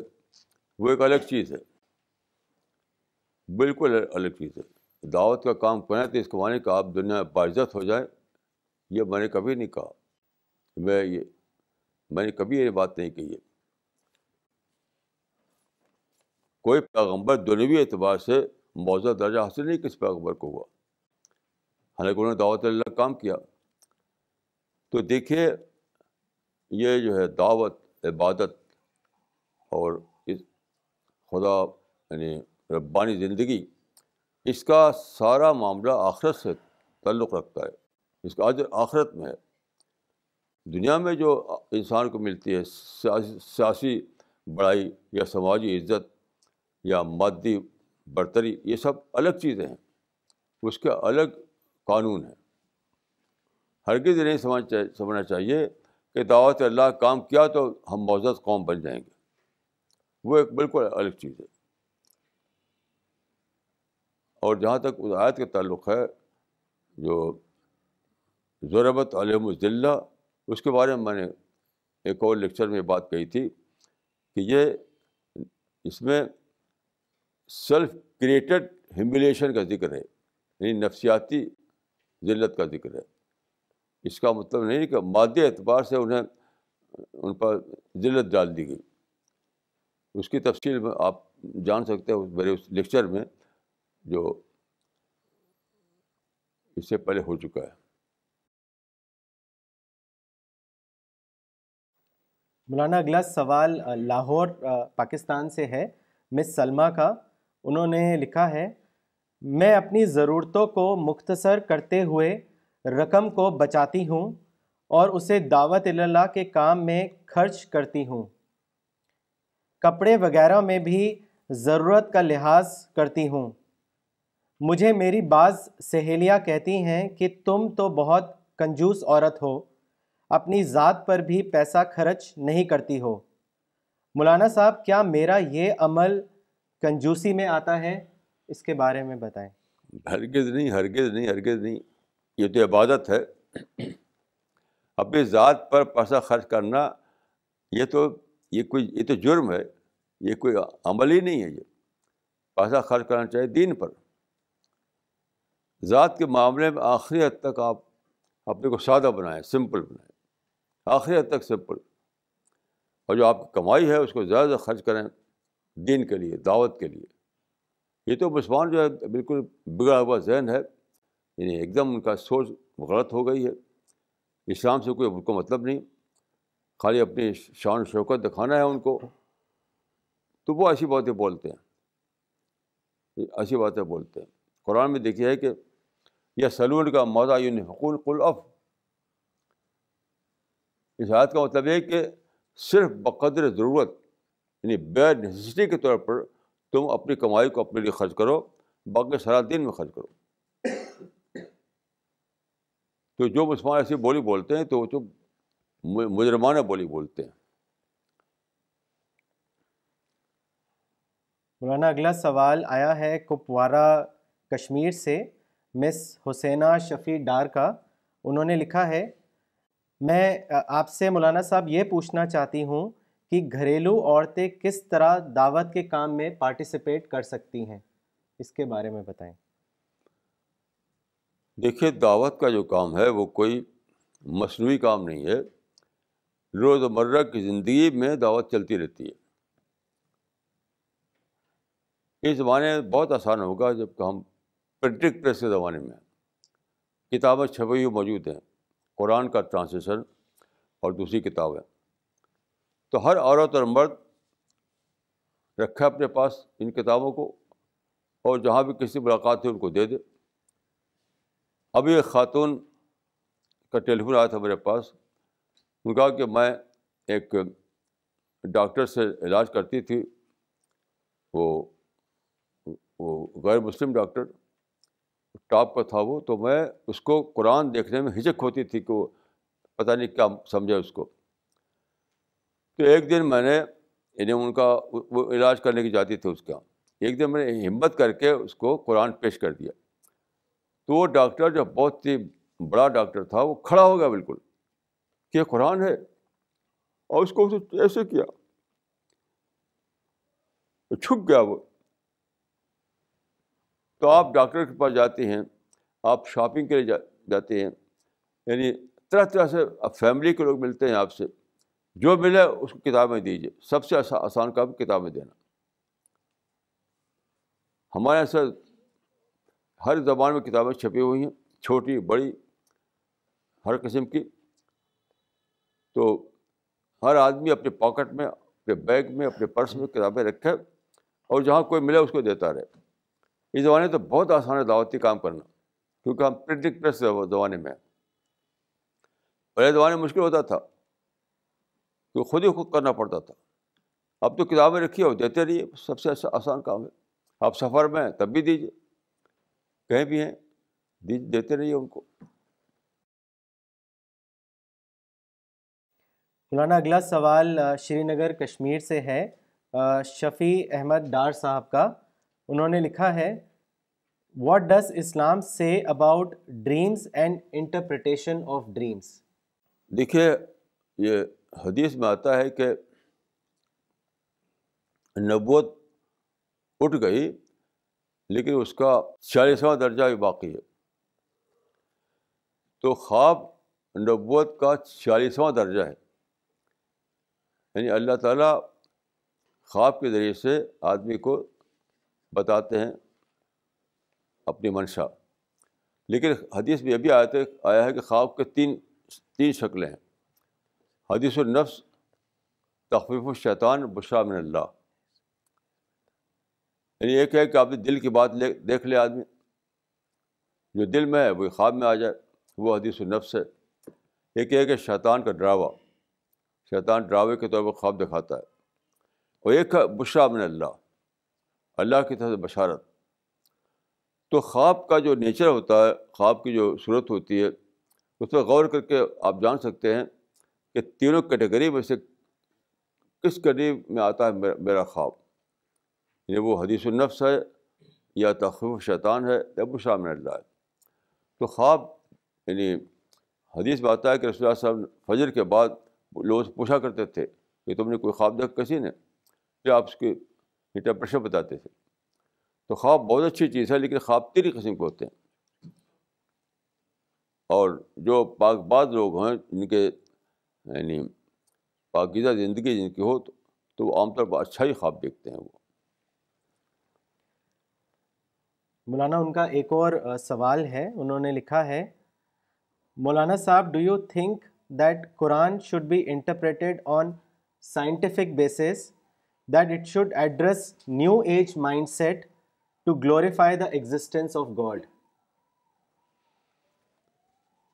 وہ ایک الگ چیز ہے، بالکل الگ چیز ہے۔ دعوت کا کام کریں تو اس کو معنی کہ آپ دنیا میں باعزت ہو جائیں، یہ میں نے کبھی نہیں کہا، میں نے کبھی یہ بات نہیں کہی ہے۔ کوئی پیغمبر دنیوی اعتبار سے معزز درجہ حاصل نہیں کس پیغمبر کو ہوا، حالانکہ انہوں نے دعوت اللہ کام کیا۔ تو دیکھیے، یہ جو ہے دعوت، عبادت اور خدا یعنی ربانی زندگی، اس کا سارا معاملہ آخرت سے تعلق رکھتا ہے، اس کا اجر آخرت میں ہے۔ دنیا میں جو انسان کو ملتی ہے سیاسی بڑائی یا سماجی عزت یا مادی برتری، یہ سب الگ چیزیں ہیں، اس کا الگ قانون ہے۔ ہرگز نہیں سمجھنا چاہیے کہ دعوت اللہ کام کیا تو ہم معزز قوم بن جائیں گے، وہ ایک بالکل الگ چیز ہے۔ اور جہاں تک اس آیت کا تعلق ہے جو ضربت علیہم الذلہ، اس کے بارے میں نے ایک اور لیکچر میں بات کہی تھی کہ اس میں سیلف کریٹڈ ہیوملیشن کا ذکر ہے، یعنی نفسیاتی ذلت کا ذکر ہے۔ اس کا مطلب نہیں کہ مادی اعتبار سے ان پر ذلت ڈال دی گئی۔ اس کی تفصیل میں آپ جان سکتے ہیں میرے اس لیکچر میں جو اس سے پہلے ہو چکا ہے۔ مولانا اگلا سوال لاہور پاکستان سے ہے، مس سلمہ کا۔ انہوں نے لکھا ہے، میں اپنی ضرورتوں کو مختصر کرتے ہوئے رقم کو بچاتی ہوں اور اسے دعوت اللہ کے کام میں خرچ کرتی ہوں۔ کپڑے وغیرہ میں بھی ضرورت کا لحاظ کرتی ہوں۔ مجھے میری بعض سہیلیاں کہتی ہیں کہ تم تو بہت کنجوس عورت ہو، اپنی ذات پر بھی پیسہ خرچ نہیں کرتی ہو۔ مولانا صاحب، کیا میرا یہ عمل کنجوسی میں آتا ہے؟ اس کے بارے میں بتائیں۔ ہرگز نہیں، ہرگز نہیں، ہرگز نہیں، یہ تو عبادت ہے۔ اپنی ذات پر پیسہ خرچ کرنا یہ تو جرم ہے، یہ کوئی عمل ہی نہیں ہے۔ پیسہ خرچ کرنا چاہیے دین پر. ذات کے معاملے میں آخری حد تک آپ اپنے کو سادہ بنائیں, سمپل بنائیں, آخری حد تک سمپل. اور جو آپ کی کمائی ہے اس کو زیادہ زیادہ خرچ کریں دین کے لیے, دعوت کے لیے. یہ تو مسلمان جو ہے بالکل بگڑا ہوا ذہن ہے, یعنی ایک دم ان کا سوچ غلط ہو گئی ہے. اسلام سے کوئی ان کو مطلب نہیں, خالی اپنی شان و شوکت دکھانا ہے ان کو. تو وہ ایسی باتیں بولتے ہیں, ایسی باتیں بولتے ہیں. قرآن میں دیکھیے ہے کہ یہ سلون کا ماذا ينفقون قل اف. اس آیت کا مطلب ہے کہ صرف بقدر ضرورت, یعنی بے نیسیسٹی کے طور پر تم اپنی کمائی کو اپنے لیے خرچ کرو, باقی سارا دین میں خرچ کرو. تو جو مسلمان ایسی بولی بولتے ہیں تو وہ تو مجرمانہ بولی بولتے ہیں. مولانا اگلا سوال آیا ہے کپوارہ کشمیر سے مس حسینہ شفیع ڈار کا. انہوں نے لکھا ہے, میں آپ سے مولانا صاحب یہ پوچھنا چاہتی ہوں کہ گھریلو عورتیں کس طرح دعوت کے کام میں پارٹیسپیٹ کر سکتی ہیں, اس کے بارے میں بتائیں. دیکھیے, دعوت کا جو کام ہے وہ کوئی مصنوعی کام نہیں ہے. روزمرہ کی زندگی میں دعوت چلتی رہتی ہے. اس زمانے میں بہت آسان ہوگا جب کہ ہم پرنٹنگ پریس کے زمانے میں ہیں. کتابیں چھپی ہوئی موجود ہیں, قرآن کا ٹرانسلیشن اور دوسری کتابیں. تو ہر عورت اور مرد رکھے اپنے پاس ان کتابوں کو, اور جہاں بھی کسی ملاقات ہو ان کو دے دے. ابھی ایک خاتون کا ٹیلی فون آیا تھا میرے پاس. ان کا کہ میں ایک ڈاکٹر سے علاج کرتی تھی, وہ غیر مسلم ڈاکٹر, ٹاپ کا تھا وہ. تو میں اس کو قرآن دیکھنے میں ہچک ہوتی تھی کہ وہ پتہ نہیں کیا سمجھے اس کو. تو ایک دن میں نے, یعنی ان کا وہ علاج کرنے کی جاتی تھی اس کا, ایک دن میں نے ہمت کر کے اس کو قرآن پیش کر دیا. تو وہ ڈاکٹر جو بہت ہی بڑا ڈاکٹر تھا وہ کھڑا ہو گیا بالکل کہ یہ قرآن ہے, اور اس کو ایسے کیا, چھک گیا وہ. تو آپ ڈاکٹر کے پاس جاتے ہیں, آپ شاپنگ کے لیے جاتے ہیں, یعنی طرح طرح سے اب فیملی کے لوگ ملتے ہیں آپ سے, جو ملے اس کو کتابیں دیجیے. سب سے آسان کام کتابیں دینا. ہمارے یہاں سے ہر زبان میں کتابیں چھپی ہوئی ہیں, چھوٹی بڑی ہر قسم کی. تو ہر آدمی اپنے پاکٹ میں, اپنے بیگ میں, اپنے پرس میں کتابیں رکھے, اور جہاں کوئی ملے اس کو دیتا رہے. اس زمانے تو بہت آسان ہے دعوتی کام کرنا, کیونکہ ہم پرنٹنگ پریس زمانے میں ہیں. پہلے زمانے میں مشکل ہوتا تھا تو خود ہی خود کرنا پڑتا تھا. اب تو کتابیں رکھی اور دیتے رہیے, سب سے آسان کام ہے. آپ سفر میں ہیں تب بھی دیجیے, کہیں بھی ہیں دیتے رہیے ان کو. مولانا اگلا سوال شری نگر کشمیر سے ہے شفیع احمد ڈار صاحب کا. انہوں نے لکھا ہے, واٹ ڈز اسلام سے about dreams and interpretation of dreams. دیکھیے, یہ حدیث میں آتا ہے کہ نبوت اٹھ گئی لیکن اس کا 40واں درجہ بھی باقی ہے. تو خواب نبوت کا 40واں درجہ ہے. یعنی اللہ تعالیٰ خواب کے ذریعے سے آدمی کو بتاتے ہیں اپنی منشا. لیکن حدیث میں یہ بھی آیا ہے کہ خواب کے تین شکلیں ہیں. حدیث النفس, تخفیف الشیطان, بشریٰ من اللہ. یعنی ایک ہے کہ آپ نے دل کی بات دیکھ لے آدمی, جو دل میں ہے وہ خواب میں آ جائے, وہ حدیث النفس ہے. ایک ہے کہ شیطان کا ڈراوا, شیطان ڈراوے کے طور پر خواب دکھاتا ہے. اور ایک ہے بشریٰ من اللہ, اللہ کی طرف سے بشارت. تو خواب کا جو نیچر ہوتا ہے, خواب کی جو صورت ہوتی ہے, اس پر غور کر کے آپ جان سکتے ہیں کہ تینوں کیٹیگری میں سے کس کیٹیگری میں آتا ہے میرا خواب. یہ وہ حدیث النفس ہے, یا تخفیف شیطان ہے, یا بشریٰ من اللہ ہے. تو خواب, یعنی حدیث میں آتا ہے کہ رسول اللہ صلی اللہ علیہ وسلم فجر کے بعد لوگوں سے پوچھا کرتے تھے کہ تم نے کوئی خواب دیکھا کسی نے, کیا آپ اس کی انٹرپریشن بتاتے تھے. تو خواب بہت اچھی چیز ہے، لیکن خواب تین قسم کے ہوتے ہیں، اور جو پاک باز لوگ ہیں جن کے یعنی پاکیزہ زندگی جن کی ہو تو وہ عام طور پر اچھا ہی خواب دیکھتے ہیں وہ. مولانا ان کا ایک اور سوال ہے، انہوں نے لکھا ہے، مولانا صاحب do you think that Quran should be interpreted on scientific basis, that it should address new age mindset to glorify the existence of God?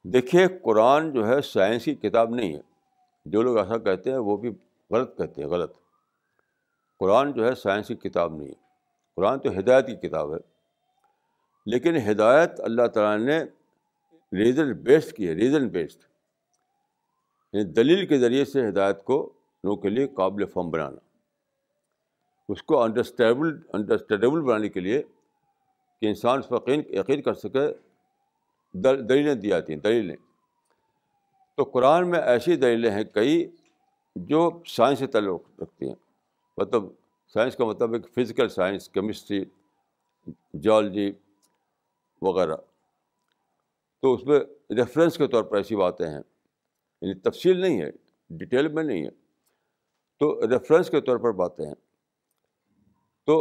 دیکھیے قرآن جو ہے سائنس کی کتاب نہیں ہے. جو لوگ ایسا کہتے ہیں وہ بھی غلط کہتے ہیں، غلط. قرآن جو ہے سائنس کی کتاب نہیں ہے، قرآن تو ہدایت کی کتاب ہے. لیکن ہدایت اللہ تعالیٰ نے ریزن بیسڈ کی ہے، ریزن بیسڈ، یعنی دلیل کے ذریعے سے ہدایت کو لوگوں کے لیے قابل فہم بنانا، اس کو انڈرسٹینڈیبل بنانے کے لیے کہ انسان اس پر یقین کر سکے. دلیلیں دی جاتی ہیں، دلیلیں. تو قرآن میں ایسی دلیلیں ہیں کئی جو سائنس سے تعلق رکھتی ہیں. مطلب سائنس کا مطلب ہے کہ فزیکل سائنس، کیمسٹری، جیولوجی وغیرہ. تو اس میں ریفرنس کے طور پر ایسی باتیں ہیں، یعنی تفصیل نہیں ہے، ڈیٹیل میں نہیں ہے، تو ریفرنس کے طور پر باتیں ہیں. تو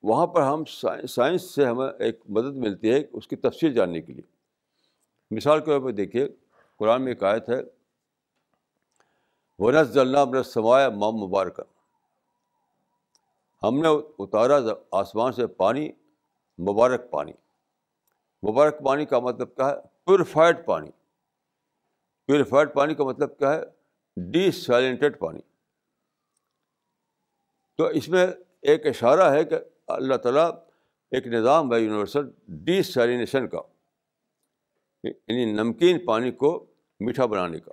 وہاں پر ہم سائنس سے ہمیں ایک مدد ملتی ہے اس کی تفصیل جاننے کے لیے. مثال کے طور پر دیکھیے قرآن میں ایک آیت ہے، وَنَزَّلْنَا مِنَ السَّمَاءِ مَاءً مُبَارَكًا، ہم نے اتارا آسمان سے پانی، مبارک پانی. مبارک پانی کا مطلب کیا ہے؟ پیوریفائڈ پانی. پیوریفائڈ پانی کا مطلب کیا ہے؟ ڈی سیلنٹڈ پانی. تو اس میں ایک اشارہ ہے کہ اللہ تعالیٰ ایک نظام ہے یونیورسل ڈی سیلینیشن کا، یعنی نمکین پانی کو میٹھا بنانے کا.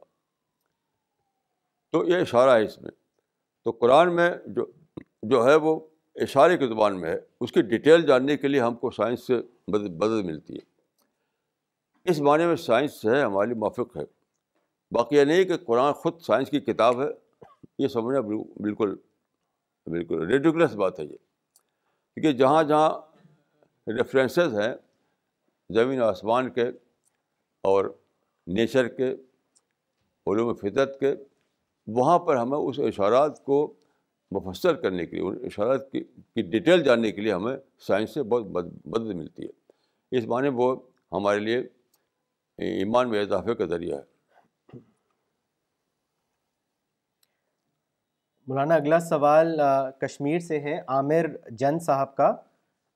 تو یہ اشارہ ہے اس میں. تو قرآن میں جو ہے وہ اشارے کی زبان میں ہے. اس کی ڈیٹیل جاننے کے لیے ہم کو سائنس سے مدد ملتی ہے. اس معنی میں سائنس سے ہمارے لیے موافق ہے. باقی یہ نہیں کہ قرآن خود سائنس کی کتاب ہے، یہ سمجھنا بالکل ریڈیکولس بات ہے یہ. کیونکہ جہاں جہاں ریفرنسز ہیں زمین آسمان کے اور نیچر کے، علوم فطرت کے، وہاں پر ہمیں اس اشارات کو مفسر کرنے کے لیے، ان اشارات کی ڈیٹیل جاننے کے لیے ہمیں سائنس سے بہت مدد ملتی ہے. اس معنی وہ ہمارے لیے ایمان میں اضافے کا ذریعہ ہے. مولانا اگلا سوال کشمیر سے ہے، عامر جن صاحب کا.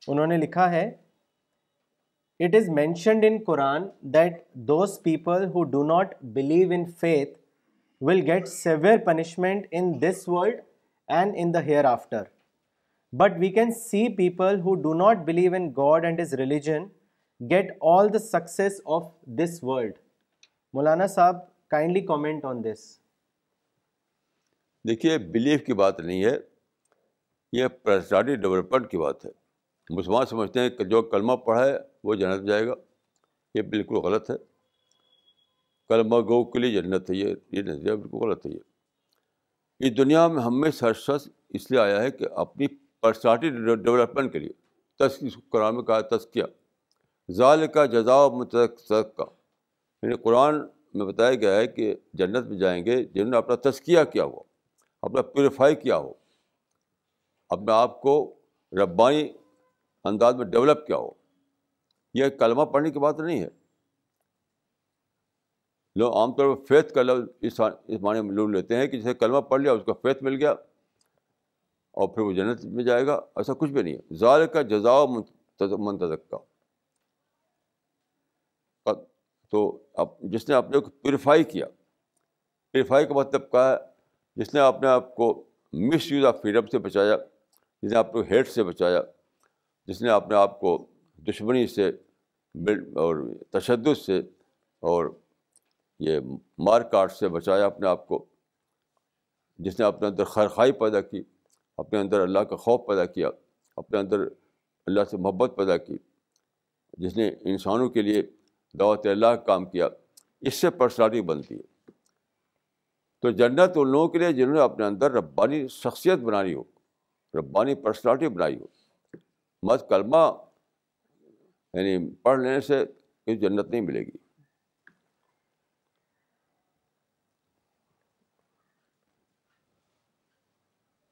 انہوں نے لکھا ہے، It is mentioned in Quran that those people who do not believe in faith will get severe punishment in this world and in the hereafter. But we can see people who do not believe in God and His religion get all the success of this world. Maulana Sahab, kindly comment on this. دیکھیے belief کی بات نہیں ہے، یہ personality development کی بات ہے. مسلمان سمجھتے ہیں کہ جو کلمہ پڑھا ہے وہ جنت جائے گا. یہ بالکل غلط ہے. کلمہ گو کے لیے جنت ہے، یہ نظریہ بالکل غلط ہے. یہ دنیا میں ہم میں ہر شخص اس لیے آیا ہے کہ اپنی پرسنالٹی ڈیولپمنٹ کے لیے. قرآن میں کہا تزکیہ، ذالک جزاء من تزکیٰ، یعنی قرآن میں بتایا گیا ہے کہ جنت میں جائیں گے جنہوں نے اپنا تزکیہ کیا ہو، اپنا پیوریفائی کیا ہو، اپنے آپ کو ربانی انداز میں ڈیولپ کیا ہو. یہ کلمہ پڑھنے کی بات نہیں ہے. لوگ عام طور پر فیتھ کا لفظ اس معنی میں لوگ لیتے ہیں کہ جسے کلمہ پڑھ لیا اس کا فیتھ مل گیا اور پھر وہ جنت میں جائے گا. ایسا کچھ بھی نہیں ہے. ذالک جزاء من تزکیٰ، تو جس نے اپنے کو پیوریفائی کیا. پیوریفائی کا مطلب کیا ہے؟ جس نے اپنے آپ کو مس یوز آف فریڈم سے بچایا، جس نے آپ کو ہیٹ سے بچایا، جس نے اپنے آپ کو دشمنی سے اور تشدد سے اور یہ مار کاٹ سے بچایا اپنے آپ کو، جس نے اپنے اندر خیرخواہی پیدا کی، اپنے اندر اللہ کا خوف پیدا کیا، اپنے اندر اللہ سے محبت پیدا کی، جس نے انسانوں کے لیے دعوت اللہ کا کام کیا، اس سے پرسنالٹی بنتی ہے. تو جنت ان لوگوں کے لیے جنہوں نے اپنے اندر ربانی شخصیت بنانی ہو، ربانی پرسنالٹی بنائی ہو. مت کلمہ یعنی پڑھ لینے سے کوئی جنت نہیں ملے گی.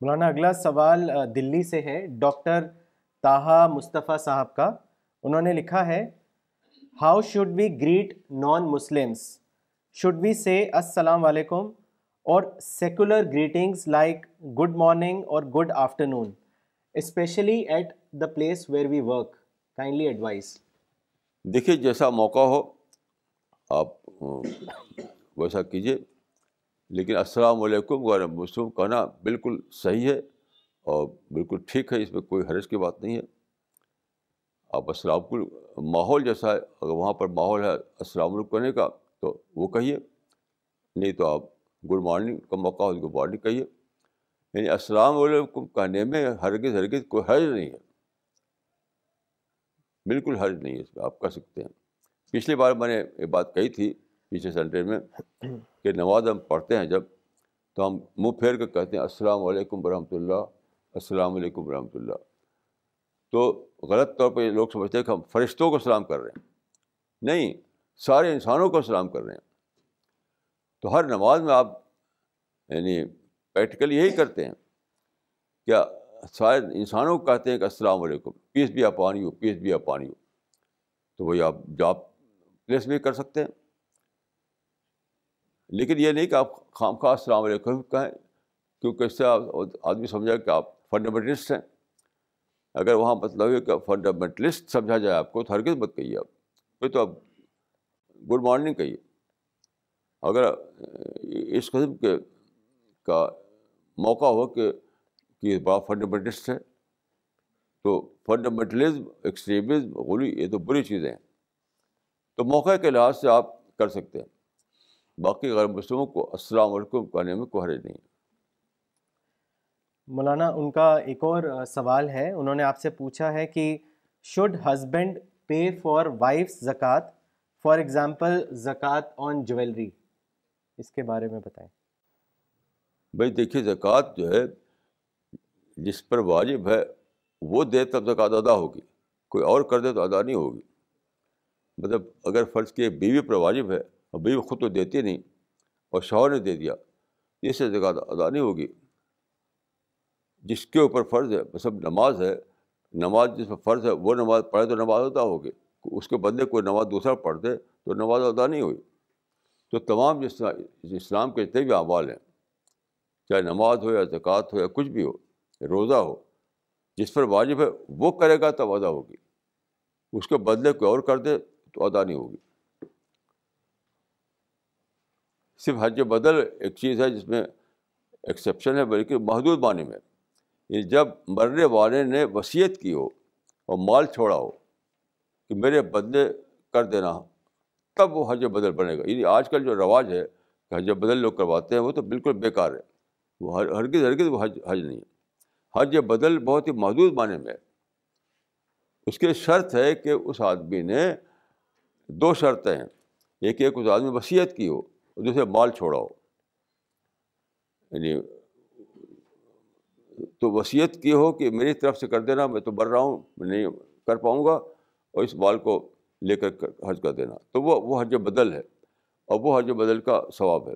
مولانا اگلا سوال دلی سے ہے ڈاکٹر طاہا مصطفیٰ صاحب کا. انہوں نے لکھا ہے how should we greet non Muslims? Should we say السلام علیکم اور secular greetings like good morning اور good afternoon especially at the place where we work? Kindly advise. دیکھیے جیسا موقع ہو آپ ویسا کیجیے, لیکن السلام علیکم غیر مسلم کہنا بالکل صحیح ہے اور بالکل ٹھیک ہے, اس میں کوئی حرج کی بات نہیں ہے. آپ السلام کو ماحول جیسا ہے, اگر وہاں پر ماحول ہے السلام علیکم کہنے کا تو وہ کہیے, نہیں تو آپ گڈ مارننگ کا موقع ہو گڈ مارننگ کہیے. یعنی السلام علیکم کہنے میں ہرگز کوئی حرج نہیں ہے, بالکل حرج نہیں ہے, اس میں آپ کہہ سکتے ہیں. پچھلی بار میں نے یہ بات کہی تھی پچھلے سنڈے میں کہ نماز ہم پڑھتے ہیں جب تو ہم منہ پھیر کے کہتے ہیں السلام علیکم ورحمۃ اللہ, السلام علیکم ورحمۃ اللہ. تو غلط طور پہ یہ لوگ سمجھتے ہیں کہ ہم فرشتوں کو سلام کر رہے ہیں. نہیں, سارے انسانوں کو سلام کر رہے ہیں. تو ہر نماز میں آپ یعنی پریکٹیکلی یہی کرتے ہیں, کیا سارے انسانوں کو کہتے ہیں کہ السلام علیکم, پیس بھی اپان یو, پیس بھی اپان یو. تو وہی آپ جاب پلیس بھی کر سکتے ہیں, لیکن یہ نہیں کہ آپ خام خواہ السلام علیکم کہیں, کیونکہ اس سے آدمی سمجھا کہ آپ فنڈامنٹلسٹ ہیں. اگر وہاں مطلب ہے کہ فنڈامنٹلسٹ سمجھا جائے آپ کو تو ہرگز مت کہیے, آپ پھر تو آپ گڈ مارننگ کہیے. اگر اس قسم کے کا موقع ہو کہ بڑا فنڈامنٹلسٹ ہے تو فنڈامنٹلزم, ایکسٹریمزم, غلو, یہ تو بری چیزیں ہیں. تو موقع کے لحاظ سے آپ کر سکتے ہیں, باقی غیر مسلموں کو السلام علیکم کہنے میں کوئی حرج نہیں ہے. مولانا ان کا ایک اور سوال ہے, انہوں نے آپ سے پوچھا ہے کہ should husband pay for wives زکوٰۃ, فار ایگزامپل زکوٰۃ آن جویلری؟ اس کے بارے میں بتائیں. بھائی دیکھیے, زکوٰۃ جو ہے جس پر واجب ہے وہ دے تب زکوٰۃ ادا ہوگی, کوئی اور کر دے تو ادا نہیں ہوگی. مطلب اگر فرض کیے بیوی پر واجب ہے اور بیوی خود تو دیتی نہیں اور شوہر نے دے دیا, اس سے زکوٰۃ ادا نہیں ہوگی. جس کے اوپر فرض ہے, مطلب نماز ہے, نماز جس پر فرض ہے وہ نماز پڑھے تو نماز ادا ہوگی, اس کے بدلے کوئی نماز دوسرا پڑھ دے تو نماز ادا نہیں ہوئی. تو تمام اسلام کے جتنے بھی اعمال ہیں, چاہے نماز ہو یا زکوٰۃ ہو یا کچھ بھی ہو, روزہ ہو, جس پر واجب ہے وہ کرے گا تب ادا ہوگی, اس کے بدلے کوئی اور کر دے تو ادا نہیں ہوگی. صرف حج بدل ایک چیز ہے جس میں ایکسیپشن ہے, بلکہ محدود معنی میں. یہ جب مرنے والے نے وصیت کی ہو اور مال چھوڑا ہو کہ میرے بدلے کر دینا, تب وہ حج بدل بنے گا. یعنی آج کل جو رواج ہے کہ حج بدل لوگ کرواتے ہیں وہ تو بالکل بیکار ہے, وہ ہرگز وہ حج نہیں ہے. حج بدل بہت ہی محدود معنی میں ہے. اس کی شرط ہے کہ اس آدمی نے دو شرطیں ہیں, ایک اس آدمی وصیت کی ہو اور دوسرے مال چھوڑا ہو. یعنی تو وصیت کی ہو کہ میری طرف سے کر دینا, میں تو مر رہا ہوں, میں نہیں کر پاؤں گا, اور اس مال کو لے کر حج کر دینا, تو وہ حج بدل ہے اور وہ حج بدل کا ثواب ہے.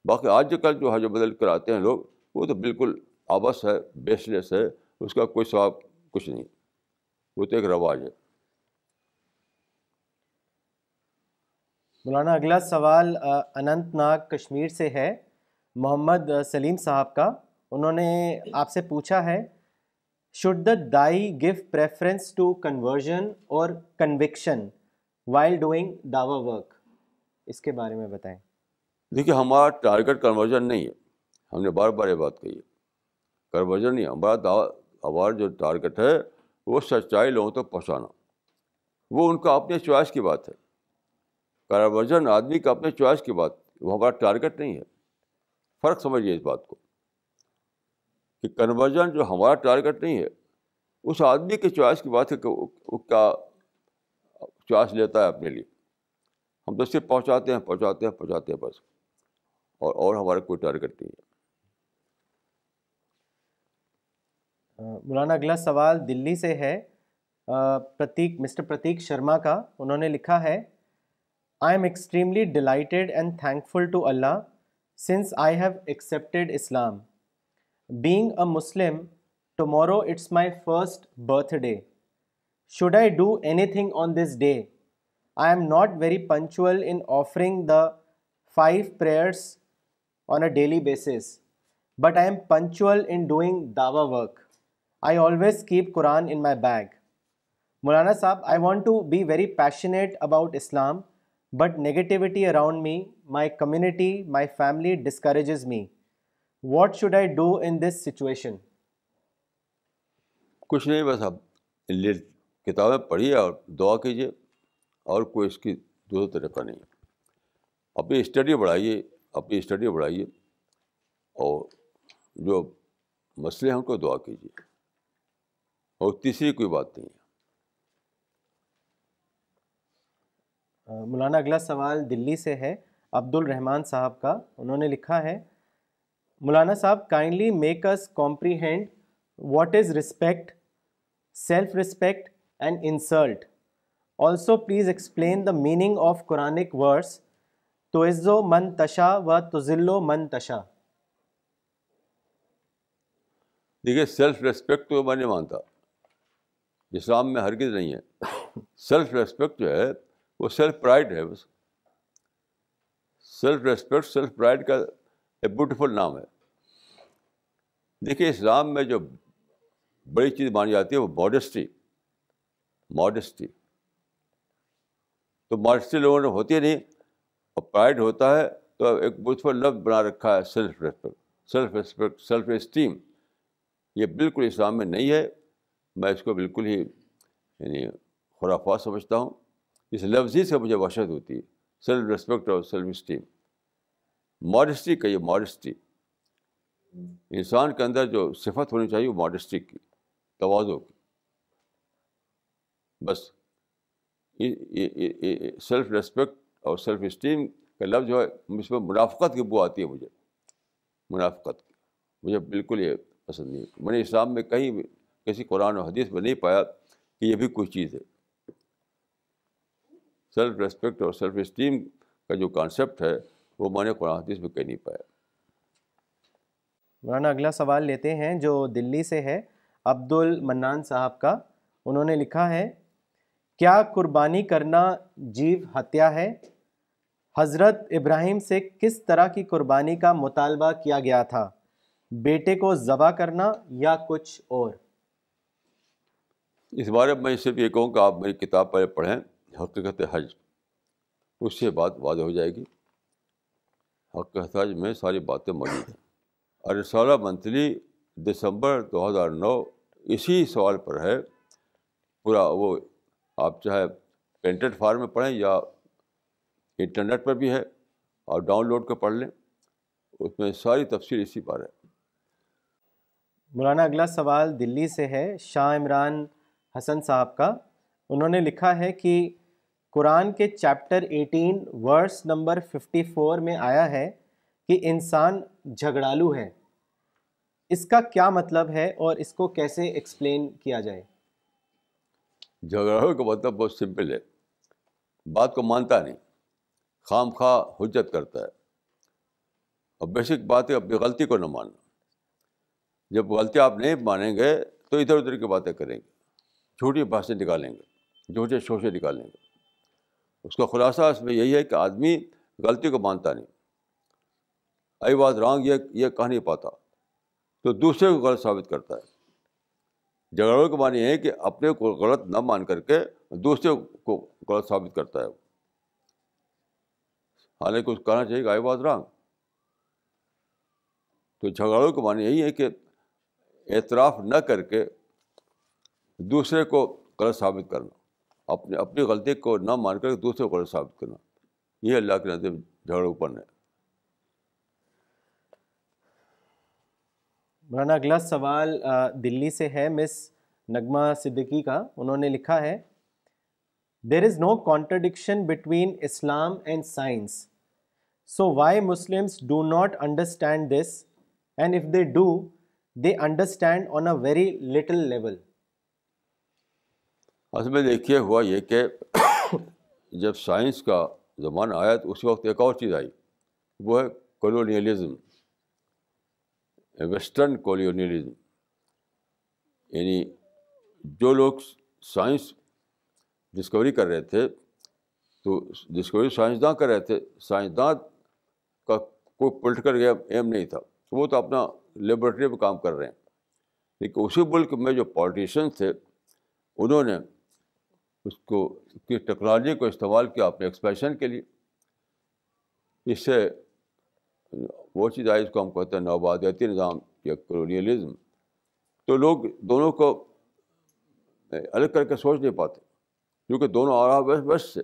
باقی آج کل جو حج بدل کراتے ہیں لوگ وہ تو بالکل آبس ہے, بیس لیس ہے, اس کا کوئی ثواب کچھ نہیں, وہ تو ایک رواج ہے. مولانا اگلا سوال اننت ناگ کشمیر سے ہے, محمد سلیم صاحب کا. انہوں نے آپ سے پوچھا ہے شوڈ دا دائی گیو پریفرنس ٹو کنورژن اور کنوکشن وائل ڈوئنگ دعوی ورک؟ اس کے بارے میں بتائیں. دیکھیے, ہمارا ٹارگیٹ کنورژن نہیں ہے, ہم نے بار بار یہ بات کہی ہے. کنورژن نہیں, ہمارا جو ٹارگیٹ ہے وہ سچائی لوگوں تک پہنچانا. وہ ان کا اپنے چوائس کی بات ہے. کنورژن آدمی کا اپنے چوائس کی بات, وہ ہمارا ٹارگیٹ نہیں ہے. فرق سمجھیے اس بات کو کہ کنورژن جو ہمارا ٹارگیٹ نہیں ہے, اس آدمی کے چوائس کی بات ہے کہ وہ کیا چوائس لیتا ہے اپنے لیے. ہم تو صرف پہنچاتے ہیں بس, اور ہمارا کوئی ٹارگیٹ نہیں ہے. مولانا اگلا سوال دلی سے ہے مسٹر پرتیک شرما کا. انہوں نے لکھا ہے I am extremely delighted and thankful to Allah since I have accepted Islam. Being a Muslim, tomorrow it's my first birthday. Should I do anything on this day? I am not very punctual in offering the 5 prayers on a daily basis, but I am punctual in doing dawa work. I always keep Quran in my bag. Maulana Sahab, I want to be very passionate about Islam, but negativity around me, my community, my family discourages me. What should I do in this situation? کچھ نہیں، بس آپ کتابیں پڑھیے اور دعا کیجیے، اور کوئی اس کی دوسرا طریقہ نہیں. اپنی اسٹڈی بڑھائیے اور جو مسئلے ہیں ان کو دعا کیجیے، اور تیسری کوئی بات نہیں ہے. مولانا اگلا سوال دلی سے ہے عبد الرحمان صاحب کا. انہوں نے لکھا ہے مولانا صاحب kindly make us comprehend what is respect, self respect and insult. Also please explain the meaning of Quranic verse تعز من تشا و تذل من تشا. دیکھیے سیلف ریسپیکٹ تو میں نہیں مانتا، اسلام میں ہرگز نہیں ہے. سیلف ریسپیکٹ جو ہے وہ سیلف پرائڈ ہے. بس سیلف ریسپیکٹ سیلف پرائڈ کا ایک بیوٹیفل نام ہے. دیکھیے اسلام میں جو بڑی چیز مانی جاتی ہے وہ ماڈسٹی. تو ماڈسٹی لوگوں نے ہوتی ہے نہیں، اور پرائڈ ہوتا ہے. تو ایک بیوٹیفل لفظ بنا رکھا ہے سیلف ریسپیکٹ سیلف اسٹیم. یہ بالکل اسلام میں نہیں ہے. میں اس کو بالکل ہی یعنی خرافات سمجھتا ہوں. اس لفظ ہی سے مجھے وحشت ہوتی ہے، سیلف ریسپیکٹ اور سیلف اسٹیم. ماڈسٹی کا یہ ماڈسٹی انسان کے اندر جو صفت ہونی چاہیے وہ ماڈسٹی کی، تواضع کی. بس سیلف ریسپیکٹ اور سیلف اسٹیم کا لفظ جو ہے اس میں منافقت کی بو آتی ہے مجھے. منافقت کی مجھے بالکل یہ پسند نہیں. میں نے اسلام میں کہیں بھی کسی قرآن و حدیث میں نہیں پایا کہ یہ بھی کوئی چیز ہے. سیلف ریسپیکٹ اور سیلف اسٹیم کا جو کانسیپٹ ہے وہ میں نے قرآن حدیث میں کہیں نہیں پایا. مولانا اگلا سوال لیتے ہیں جو دلی سے ہے عبد المنان صاحب کا. انہوں نے لکھا ہے کیا قربانی کرنا جیو ہتیا ہے؟ حضرت ابراہیم سے کس طرح کی قربانی کا مطالبہ کیا گیا تھا؟ بیٹے کو ذبح کرنا یا کچھ اور؟ اس بارے میں صرف یہ کہوں کہ آپ میری کتاب پہلے پڑھیں حقیقت حج، اس سے بات واضح ہو جائے گی. حقیقت حج میں ساری باتیں موجود ہیں. رسالہ منتھلی دسمبر 2009 اسی سوال پر ہے پورا. وہ آپ چاہے پرنٹڈ فارم میں پڑھیں یا انٹرنیٹ پر بھی ہے اور ڈاؤن لوڈ کر پڑھ لیں، اس میں ساری تفصیل اسی پر ہے. مولانا اگلا سوال دلی سے ہے شاہ عمران حسن صاحب کا. انہوں نے لکھا ہے کہ قرآن کے چیپٹر 18 ورس نمبر 54 میں آیا ہے کہ انسان جھگڑالو ہے. اس کا کیا مطلب ہے اور اس کو کیسے ایکسپلین کیا جائے؟ جھگڑوں کا مطلب بہت سمپل ہے. بات کو مانتا نہیں، خام خواہ حجت کرتا ہے. اور بیسک بات ہے اپنی غلطی کو نہ ماننا. جب غلطی آپ نہیں مانیں گے تو ادھر ادھر کی باتیں کریں گے، جھوٹی باتیں نکالیں گے، جھوٹے شوشے نکالیں گے. اس کا خلاصہ اس میں یہی ہے کہ آدمی غلطی کو مانتا نہیں. آئی واز رانگ یہ کہہ نہیں پاتا تو دوسرے کو غلط ثابت کرتا ہے. جھگڑوں کے معنی یہ ہے کہ اپنے کو غلط نہ مان کر کے دوسرے کو غلط ثابت کرتا ہے. حالانکہ اس کو کہنا چاہیے کہ آئی واز رانگ. تو جھگڑوں کے معنی یہی ہے کہ اعتراف نہ کر کے دوسرے کو غلط ثابت کرنا، اپنی غلطی کو نہ مان کر دوسرے کو غلط ثابت کرنا. یہ اللہ کے نزدیک جھگڑوں پر ہے. مولانا اگلا سوال دلی سے ہے مس نغمہ صدیقی کا. انہوں نے لکھا ہے there is no contradiction between Islam and science, so why Muslims do not understand this, and if they do they understand on a very little level. اصل میں دیکھیے ہوا یہ کہ جب سائنس کا زمانہ آیا تو اس وقت ایک اور چیز آئی, وہ ہے کولونیلزم, ویسٹرن کولونیلزم. یعنی جو لوگ سائنس ڈسکوری کر رہے تھے تو ڈسکوری سائنسداں کر رہے تھے, سائنسداں کا کوئی پولیٹیکل ایم نہیں تھا, وہ تو اپنا لیبورٹری پہ کام کر رہے ہیں. لیکن اسی ملک میں جو پالیٹیشین تھے انہوں نے اس کو کی ٹیکنالوجی کو استعمال کیا اپنے ایکسپینشن کے لیے. اس سے وہ چیز آئی, اس کو ہم کہتے ہیں نوآبادیاتی نظام یا کولونیلزم. تو لوگ دونوں کو الگ کر کے سوچ نہیں پاتے, کیونکہ دونوں آ رہا ویسٹ سے.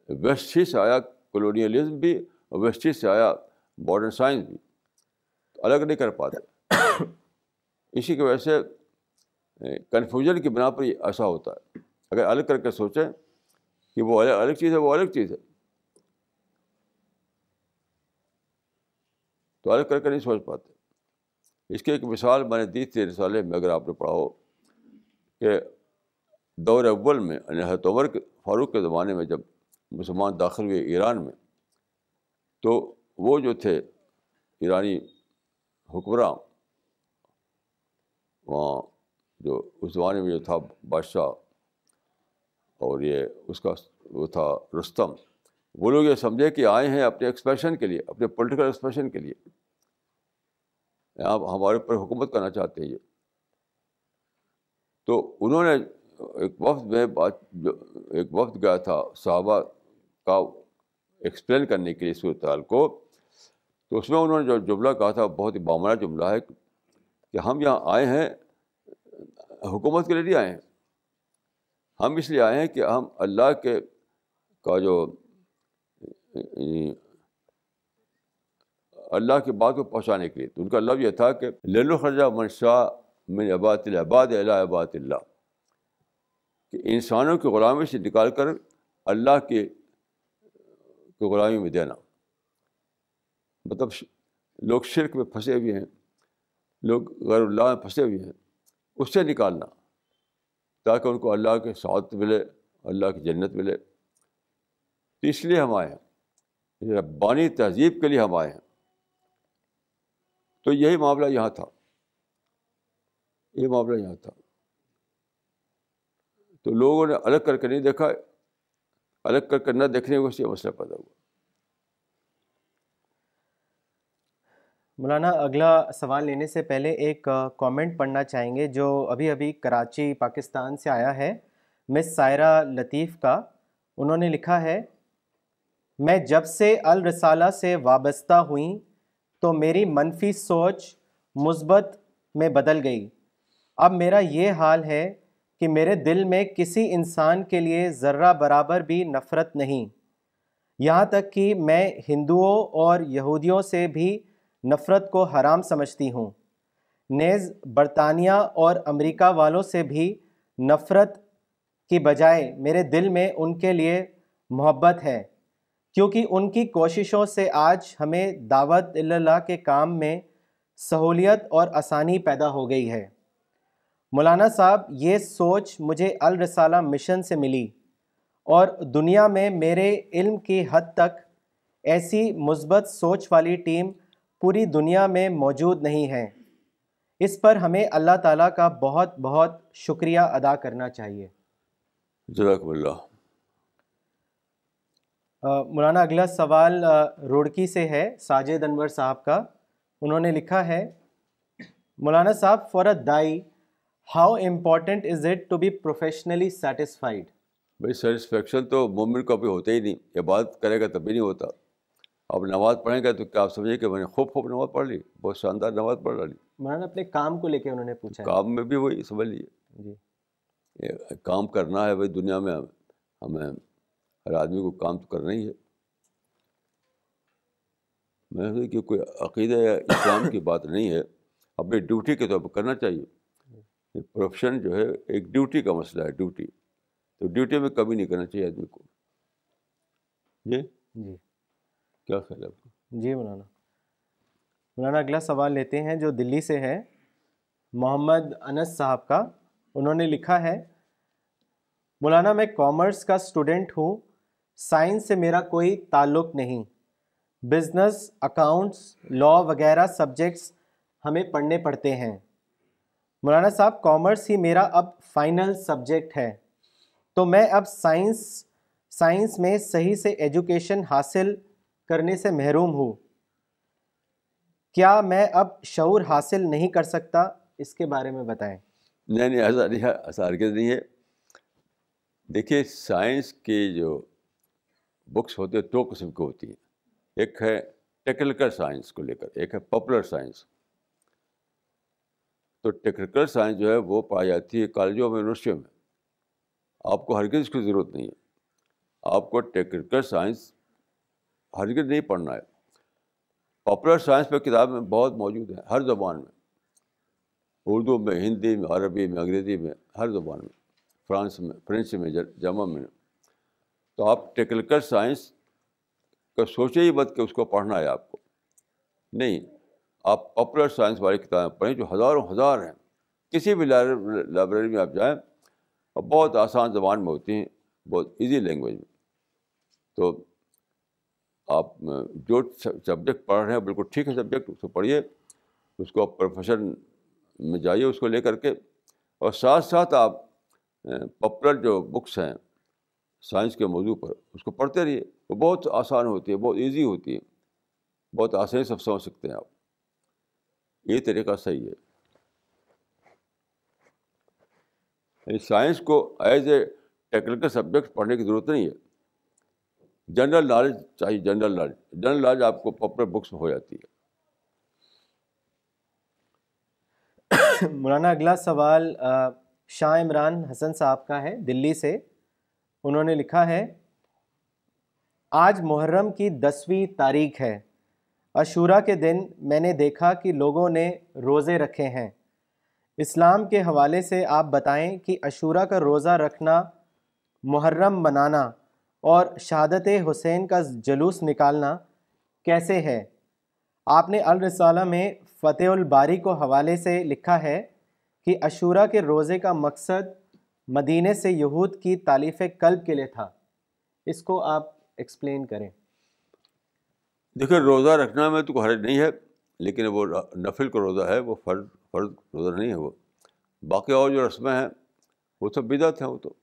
ویسٹ ہی سے آیا کولونیلزم بھی اور ویسٹ ہی سے آیا ماڈرن سائنس بھی, الگ نہیں کر پاتے. اسی کی وجہ سے کنفیوژن کی بنا پر ایسا ہوتا ہے. اگر الگ کر کے سوچیں کہ وہ الگ چیز ہے, وہ الگ چیز ہے, تو الگ کر کے نہیں سوچ پاتے. اس کی ایک مثال میں نے دی تھی رسالے میں, اگر آپ نے پڑھا ہو, کہ دور اول میں حضرت عمر فاروق کے زمانے میں جب مسلمان داخل ہوئے ایران میں, تو وہ جو تھے ایرانی حکمراں, وہاں جو اس زمانے میں جو تھا بادشاہ, اور یہ اس کا وہ تھا رستم, وہ لوگ یہ سمجھے کہ آئے ہیں اپنے ایکسپینشن کے لیے, اپنے پولیٹیکل ایکسپینشن کے لیے, آپ ہمارے اوپر حکومت کرنا چاہتے ہیں یہ. تو انہوں نے ایک وقت گیا تھا صحابہ کا ایکسپلین کرنے کے لیے صورتحال کو, تو اس میں انہوں نے جو جملہ کہا تھا بہت ہی بامعنی جملہ ہے کہ ہم یہاں آئے ہیں حکومت کے لیے نہیں آئے ہیں, ہم اس لیے آئے ہیں کہ ہم اللہ کے کا جو اللہ کی بات کو پہنچانے کے لیے. تو ان کا لفظ یہ تھا کہ لنخرج من شاء من عباد العباد الی عباد اللہ, کہ انسانوں کی غلامی سے نکال کر اللہ کی غلامی میں دینا. مطلب لوگ شرک میں پھنسے ہوئے ہیں, لوگ غیر اللہ میں پھنسے ہوئے ہیں, اس سے نکالنا تاکہ ان کو اللہ کی سعادت ملے, اللہ کی جنت ملے. تو اس لیے ہم آئے ہیں, ربانی تہذیب کے لیے ہم آئے ہیں. تو یہی معاملہ یہاں تھا, یہ معاملہ یہاں تھا. تو لوگوں نے الگ کر کے نہیں دیکھا, الگ کر کے نہ دیکھنے کو سے مسئلہ پیدا ہوا. مولانا اگلا سوال لینے سے پہلے ایک کامنٹ پڑھنا چاہیں گے جو ابھی ابھی کراچی پاکستان سے آیا ہے, مس سائرہ لطیف کا. انہوں نے لکھا ہے, میں جب سے الرسالہ سے وابستہ ہوئیں تو میری منفی سوچ مثبت میں بدل گئی. اب میرا یہ حال ہے کہ میرے دل میں کسی انسان کے لیے ذرہ برابر بھی نفرت نہیں, یہاں تک کہ میں ہندوؤں اور یہودیوں سے بھی نفرت کو حرام سمجھتی ہوں. نیز برطانیہ اور امریکہ والوں سے بھی نفرت کی بجائے میرے دل میں ان کے لیے محبت ہے, کیونکہ ان کی کوششوں سے آج ہمیں دعوت اللہ کے کام میں سہولیت اور آسانی پیدا ہو گئی ہے. مولانا صاحب, یہ سوچ مجھے الرسالہ مشن سے ملی, اور دنیا میں میرے علم کی حد تک ایسی مثبت سوچ والی ٹیم پوری دنیا میں موجود نہیں ہے. اس پر ہمیں اللہ تعالیٰ کا بہت بہت شکریہ ادا کرنا چاہیے. جزاکم اللہ. مولانا اگلا سوال روڑکی سے ہے, ساجد انور صاحب کا. انہوں نے لکھا ہے, مولانا صاحب, فار اے دائی how important is it to be professionally satisfied? بھائی سیٹسفیکشن تو مومن کو بھی ہوتا ہی نہیں, عبادت کرے گا تب بھی نہیں ہوتا. آپ نماز پڑھیں گے تو کیا آپ سمجھیں کہ میں نے خوب نماز پڑھ لی, بہت شاندار نماز پڑھ لی. مولانا اپنے کام کو لے کے انہوں نے پوچھا. کام میں بھی وہی سمجھ لیجیے جی, کام کرنا ہے بھائی, دنیا میں ہمیں ہر آدمی کو کام تو کرنا ہی ہے. میں نے کہ کوئی عقیدہ یا اسلام کی بات نہیں ہے, اپنی ڈیوٹی کے طور پر کرنا چاہیے. پروفیشن جو ہے ایک ڈیوٹی کا مسئلہ ہے, ڈیوٹی, تو ڈیوٹی میں کمی نہیں کرنا چاہیے آدمی کو. جی جی, کیا خیال ہے آپ کو؟ جی مولانا. مولانا اگلا سوال لیتے ہیں جو دلی سے ہے، محمد انس صاحب کا. انہوں نے لکھا ہے، مولانا میں کامرس کا اسٹوڈنٹ ہوں، سائنس سے میرا کوئی تعلق نہیں. بزنس، اکاؤنٹس، لا وغیرہ سبجیکٹس ہمیں پڑھنے پڑتے ہیں. مولانا صاحب کامرس ہی میرا اب فائنل سبجیکٹ ہے، تو میں اب سائنس میں صحیح سے ایجوکیشن حاصل کرنے سے محروم ہوں. کیا میں اب شعور حاصل نہیں کر سکتا؟ اس کے بارے میں بتائیں. نہیں ایسا نہیں ہے، ایسا ہرگز نہیں ہے. دیکھیے سائنس کی جو بکس ہوتی ہیں دو قسم کی ہوتی ہیں. ایک ہے ٹیکنیکل سائنس کو لے کر، ایک ہے پاپولر سائنس. تو ٹیکنیکل سائنس جو ہے وہ پائی جاتی ہے کالجوں میں، یونیورسٹیوں میں. آپ کو ہرگز اس کی ضرورت نہیں ہے. آپ کو ٹیکنیکل سائنس ہرگز نہیں پڑھنا ہے. پاپولر سائنس پہ کتابیں بہت موجود ہیں ہر زبان میں، اردو میں، ہندی میں، عربی میں، انگریزی میں، ہر زبان میں، فرینچ میں، جرمن میں. تو آپ ٹیکنیکل سائنس کا سوچے ہی مت کہ اس کو پڑھنا ہے آپ کو. نہیں، آپ پاپولر سائنس والی کتابیں پڑھیں جو ہزاروں ہزار ہیں. کسی بھی لائبریری میں آپ جائیں اور بہت آسان زبان میں ہوتی ہیں، بہت ایزی لینگویج میں. تو آپ جو سبجیکٹ پڑھ رہے ہیں بالکل ٹھیک ہے سبجیکٹ، اس کو پڑھیے، اس کو پروفیشن میں جائیے اس کو لے کر کے. اور ساتھ ساتھ آپ پاپولر جو بکس ہیں سائنس کے موضوع پر اس کو پڑھتے رہیے. وہ بہت آسان ہوتی ہے، بہت ایزی ہوتی ہے، بہت آسانی سے سمجھ سکتے ہیں آپ. یہ طریقہ صحیح ہے. سائنس کو ایز اے ٹیکنیکل سبجیکٹ پڑھنے کی ضرورت نہیں ہے. جنرل نالج چاہیے، جنرل نالج آپ کو پاپولر بکس میں ہو جاتی ہے. مولانا اگلا سوال شاہ عمران حسن صاحب کا ہے دلی سے. انہوں نے لکھا ہے، آج محرم کی 10ویں تاریخ ہے. عاشورہ کے دن میں نے دیکھا کہ لوگوں نے روزے رکھے ہیں. اسلام کے حوالے سے آپ بتائیں کہ عاشورہ کا روزہ رکھنا، محرم منانا اور شہادت حسین کا جلوس نکالنا کیسے ہے؟ آپ نے الرسالہ میں فتح الباری کو حوالے سے لکھا ہے کہ عاشورہ کے روزے کا مقصد مدینے سے یہود کی تالیف قلب کے لیے تھا. اس کو آپ ایکسپلین کریں. دیکھیں روزہ رکھنا میں تو حرج نہیں ہے، لیکن وہ نفل کا روزہ ہے، وہ فرض روزہ نہیں ہے. وہ باقی اور جو رسمیں ہیں وہ سب بدعت ہیں. وہ تو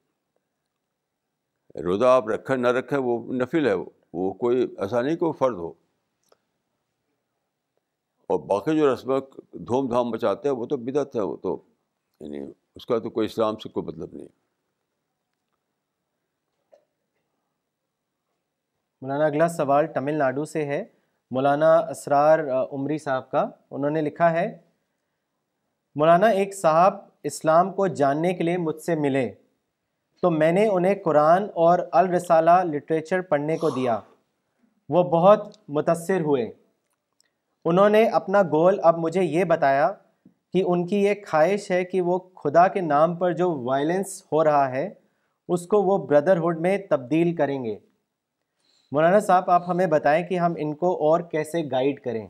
روزہ آپ رکھیں نہ رکھیں وہ نفل ہے، وہ کوئی ایسا نہیں کہ وہ فرض ہو. اور باقی جو رسمیں دھوم دھام مچاتے ہیں وہ تو بدعت ہے. وہ تو یعنی اس کا تو کوئی اسلام سے کوئی مطلب نہیں. مولانا اگلا سوال تمل ناڈو سے ہے، مولانا اسرار عمری صاحب کا. انہوں نے لکھا ہے، مولانا ایک صاحب اسلام کو جاننے کے لیے مجھ سے ملے تو میں نے انہیں قرآن اور الرسالہ لٹریچر پڑھنے کو دیا. وہ بہت متاثر ہوئے. انہوں نے اپنا گول اب مجھے یہ بتایا کہ ان کی یہ خواہش ہے کہ وہ خدا کے نام پر جو وائلنس ہو رہا ہے اس کو وہ بردرہڈ میں تبدیل کریں گے. مولانا صاحب آپ ہمیں بتائیں کہ ہم ان کو اور کیسے گائیڈ کریں.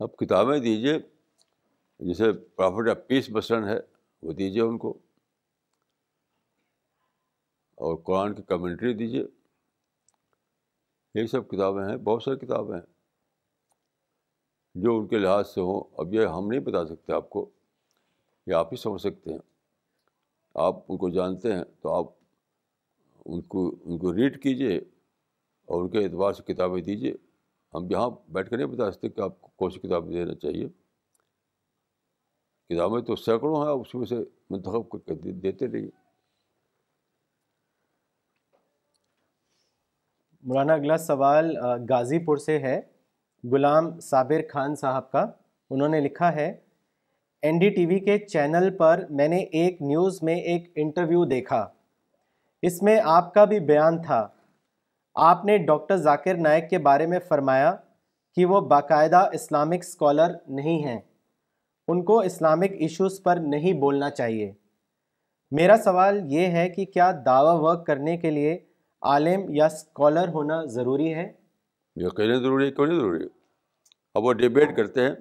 اب کتابیں دیجیے، جیسے پرافٹ آف پیس مسلن ہے وہ دیجیے ان کو، اور قرآن کی کمنٹری دیجیے. یہ سب کتابیں ہیں، بہت ساری کتابیں ہیں جو ان کے لحاظ سے ہوں. اب یہ ہم نہیں بتا سکتے آپ کو، یہ آپ ہی سمجھ سکتے ہیں. آپ ان کو جانتے ہیں تو آپ ان کو ریڈ کیجیے اور ان کے اعتبار سے کتابیں دیجیے. ہم یہاں بیٹھ کر نہیں بتا سکتے کہ آپ کو کون سی کتابیں دینا چاہیے. کتابیں تو سینکڑوں ہیں، اس میں سے منتخب کر کے دیتے رہیے. مولانا اگلا سوال غازی پور سے ہے، غلام صابر خان صاحب کا. انہوں نے لکھا ہے، این ڈی ٹی وی کے چینل پر میں نے ایک نیوز میں ایک انٹرویو دیکھا، اس میں آپ کا بھی بیان تھا. آپ نے ڈاکٹر ذاکر نائک کے بارے میں فرمایا کہ وہ باقاعدہ اسلامک اسکالر نہیں ہیں، ان کو اسلامک ایشوز پر نہیں بولنا چاہیے. میرا سوال یہ ہے کہ کیا دعویٰ ورک کرنے کے لیے عالم یا اسکالر ہونا ضروری ہے؟ یقیناً ضروری ہے، کیوں نہیں ضروری ہے؟ اب وہ ڈیبیٹ کرتے ہیں،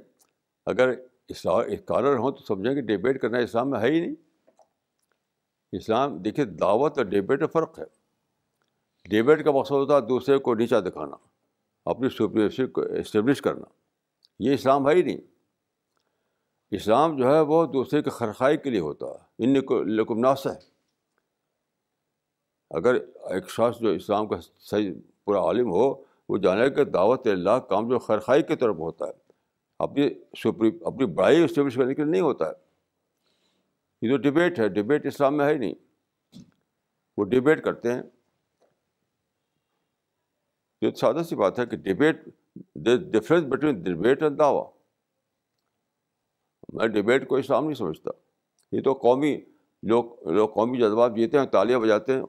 اگر اسکالر ہوں تو سمجھیں کہ ڈیبیٹ کرنا اسلام میں ہے ہی نہیں. اسلام دیکھیے، دعوت اور ڈیبیٹ میں فرق ہے. ڈیبیٹ کا مقصد ہوتا ہے دوسرے کو نیچا دکھانا، اپنی سپریئرٹی کو اسٹیبلش کرنا. یہ اسلام ہے ہی نہیں. اسلام جو ہے وہ دوسرے کی خرخائی کے لیے ہوتا ہے. ان کو لکم ناصح. اگر ایک شخص جو اسلام کا صحیح پورا عالم ہو، وہ جانے کہ دعوت اللہ کام جو خرخائی کی طرف ہوتا ہے، اپنی بڑائی اسٹیبلش کرنے کے لیے نہیں ہوتا ہے. یہ تو ڈیبیٹ ہے. ڈیبیٹ اسلام میں ہے ہی نہیں. وہ ڈیبیٹ کرتے ہیں. یہ سادہ سی بات ہے کہ debate, difference between debate and دعویٰ. میں ڈیبیٹ کو اسلام نہیں سمجھتا. یہ تو لوگ قومی جذبات جیتے ہیں، تالیاں بجاتے ہیں،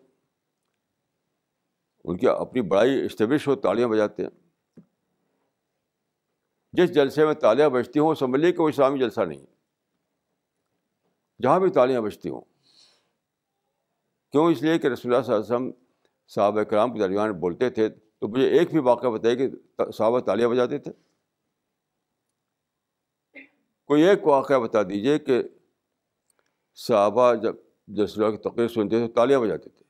ان کی اپنی بڑائی اسٹیبلش ہو، تالیاں بجاتے ہیں. جس جلسے میں تالیاں بجتی ہوں سمجھ لیے کہ وہ اسلامی جلسہ نہیں ہے. جہاں بھی تالیاں بجتی ہوں. کیوں؟ اس لیے کہ رسول اللہ صلی اللہ علیہ وسلم صحابہ کرام کے درمیان بولتے تھے تو مجھے ایک بھی واقعہ بتائیے کہ صحابہ تالیاں بجاتے تھے. کوئی ایک واقعہ بتا دیجیے کہ صحابہ جب رسول اللہ کی تقریر سنتے تھے تو تالیاں بجاتے تھے.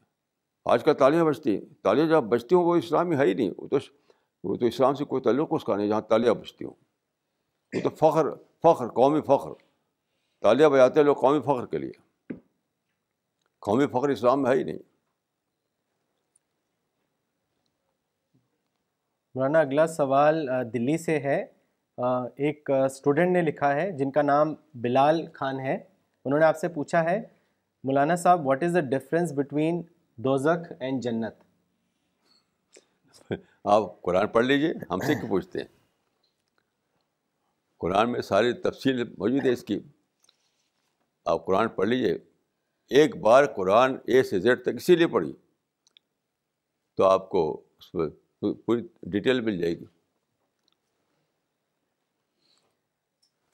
آج کل تالیاں بجتی ہیں. تالیاں جہاں بجتی ہوں وہ اسلامی ہے ہی نہیں. وہ تو اسلام سے کوئی تعلق اس کا نہیں جہاں تالیاں بجتی ہوں. وہ تو فخر قومی فخر. تالیاں بجاتے ہیں لوگ قومی فخر کے لیے. قومی فخر اسلام میں ہے ہی نہیں. مولانا اگلا سوال دلی سے ہے. ایک اسٹوڈنٹ نے لکھا ہے جن کا نام بلال خان ہے. انہوں نے آپ سے پوچھا ہے، مولانا صاحب what is the difference between دوزخ اینڈ جنت؟ آپ قرآن پڑھ لیجیے، ہم سے کیوں پوچھتے ہیں؟ قرآن میں ساری تفصیل موجود ہے اس کی. آپ قرآن پڑھ لیجیے. ایک بار قرآن اے سے زیڈ تک اسی لیے پڑھی تو آپ کو اس میں پوری ڈیٹیل مل جائے گی.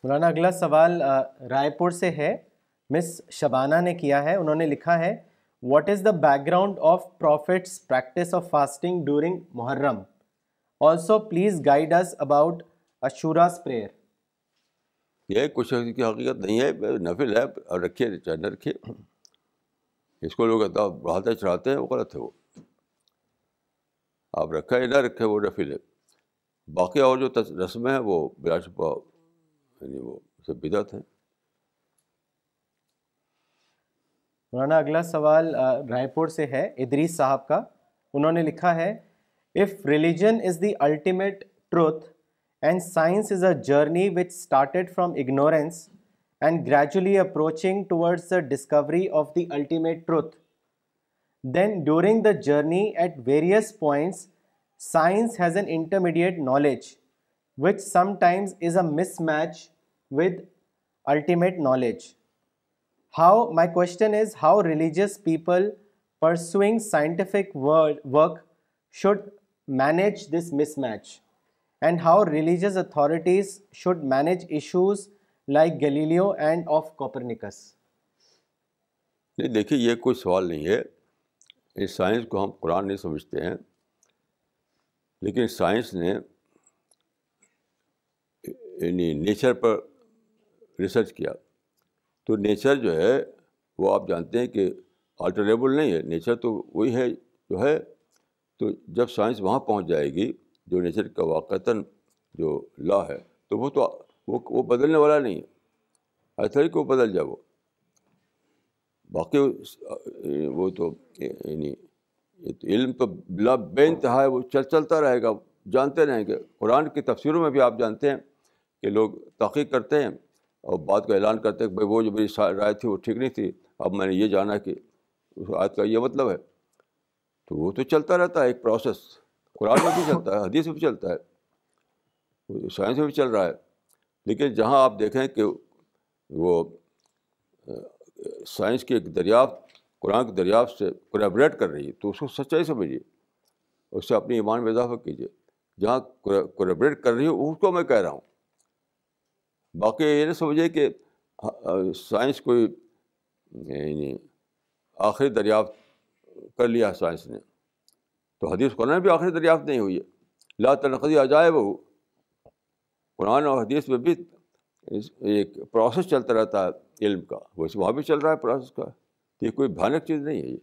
مولانا اگلا سوال رائے پور سے ہے. مس شبانہ نے کیا ہے. انہوں نے لکھا ہے، what is the background of prophet's practice of fasting during Muharram? Also please guide us about Ashura's prayer. یہ کچھ کی حقیقت نہیں ہے، نفل ہے. اور رکھیے چاہے نہ رکھیے. اس کو لوگ بڑھاتے چڑھاتے ہیں، وہ غلط ہے. وہ آپ رکھیں یا نہ رکھیں وہ نفل ہے. باقی اور جو رسمیں ہیں وہ بلا شبہ یعنی وہ سب بدعت ہیں. مولانا اگلا سوال رائے پور سے ہے ادریس صاحب کا. انہوں نے لکھا ہے، if religion is the ultimate truth and science is a journey which started from ignorance and gradually approaching towards the discovery of the ultimate truth, then during the journey at various points science has an intermediate knowledge which sometimes is a mismatch with ultimate knowledge. My question is, how religious people pursuing scientific work should manage this mismatch, and how religious authorities should manage issues like Galileo and of Copernicus? نہیں دیکھیے، یہ کوئی سوال نہیں ہے. اس science کو ہم قرآن نہیں سمجھتے ہیں، لیکن سائنس نے یعنی نیچر پر ریسرچ کیا. تو نیچر جو ہے وہ آپ جانتے ہیں کہ آلٹریبل نہیں ہے. نیچر تو وہی ہے جو ہے. تو جب سائنس وہاں پہنچ جائے گی جو نیچر کا واقعتاً جو لا ہے، تو وہ بدلنے والا نہیں ہے. ایسا ہی کہ وہ بدل جائے. وہ باقی وہ تو یعنی علم تو بلا بے انتہا ہے. وہ چلتا رہے گا، جانتے رہیں گے. قرآن کی تفسیروں میں بھی آپ جانتے ہیں کہ لوگ تحقیق کرتے ہیں اور بات کا اعلان کرتے ہیں کہ بھائی وہ جو میری رائے تھی وہ ٹھیک نہیں تھی، اب میں نے یہ جانا کہ اس آیت کا یہ مطلب ہے. تو وہ تو چلتا رہتا ہے ایک پروسیس. قرآن میں بھی چلتا ہے، حدیث میں بھی چلتا ہے، سائنس میں بھی چل رہا ہے. لیکن جہاں آپ دیکھیں کہ وہ سائنس کی ایک دریافت قرآن کی دریافت سے کولیبریٹ کر رہی ہے تو اس کو سچائی سمجھیے، اس سے اپنی ایمان میں اضافہ کیجیے. جہاں کولیبریٹ کر رہی ہے اس کو میں کہہ رہا ہوں. باقی یہ نہ سمجھے کہ سائنس کوئی یعنی آخری دریافت کر لیا سائنس نے. تو حدیث قرآن میں بھی آخری دریافت نہیں ہوئی ہے. لا تنقضی عجائب ہو، قرآن اور حدیث میں بھی ایک پروسیس چلتا رہتا ہے علم کا، ویسے وہاں بھی چل رہا ہے پروسیس کا. یہ کوئی بھیانک چیز نہیں ہے یہ.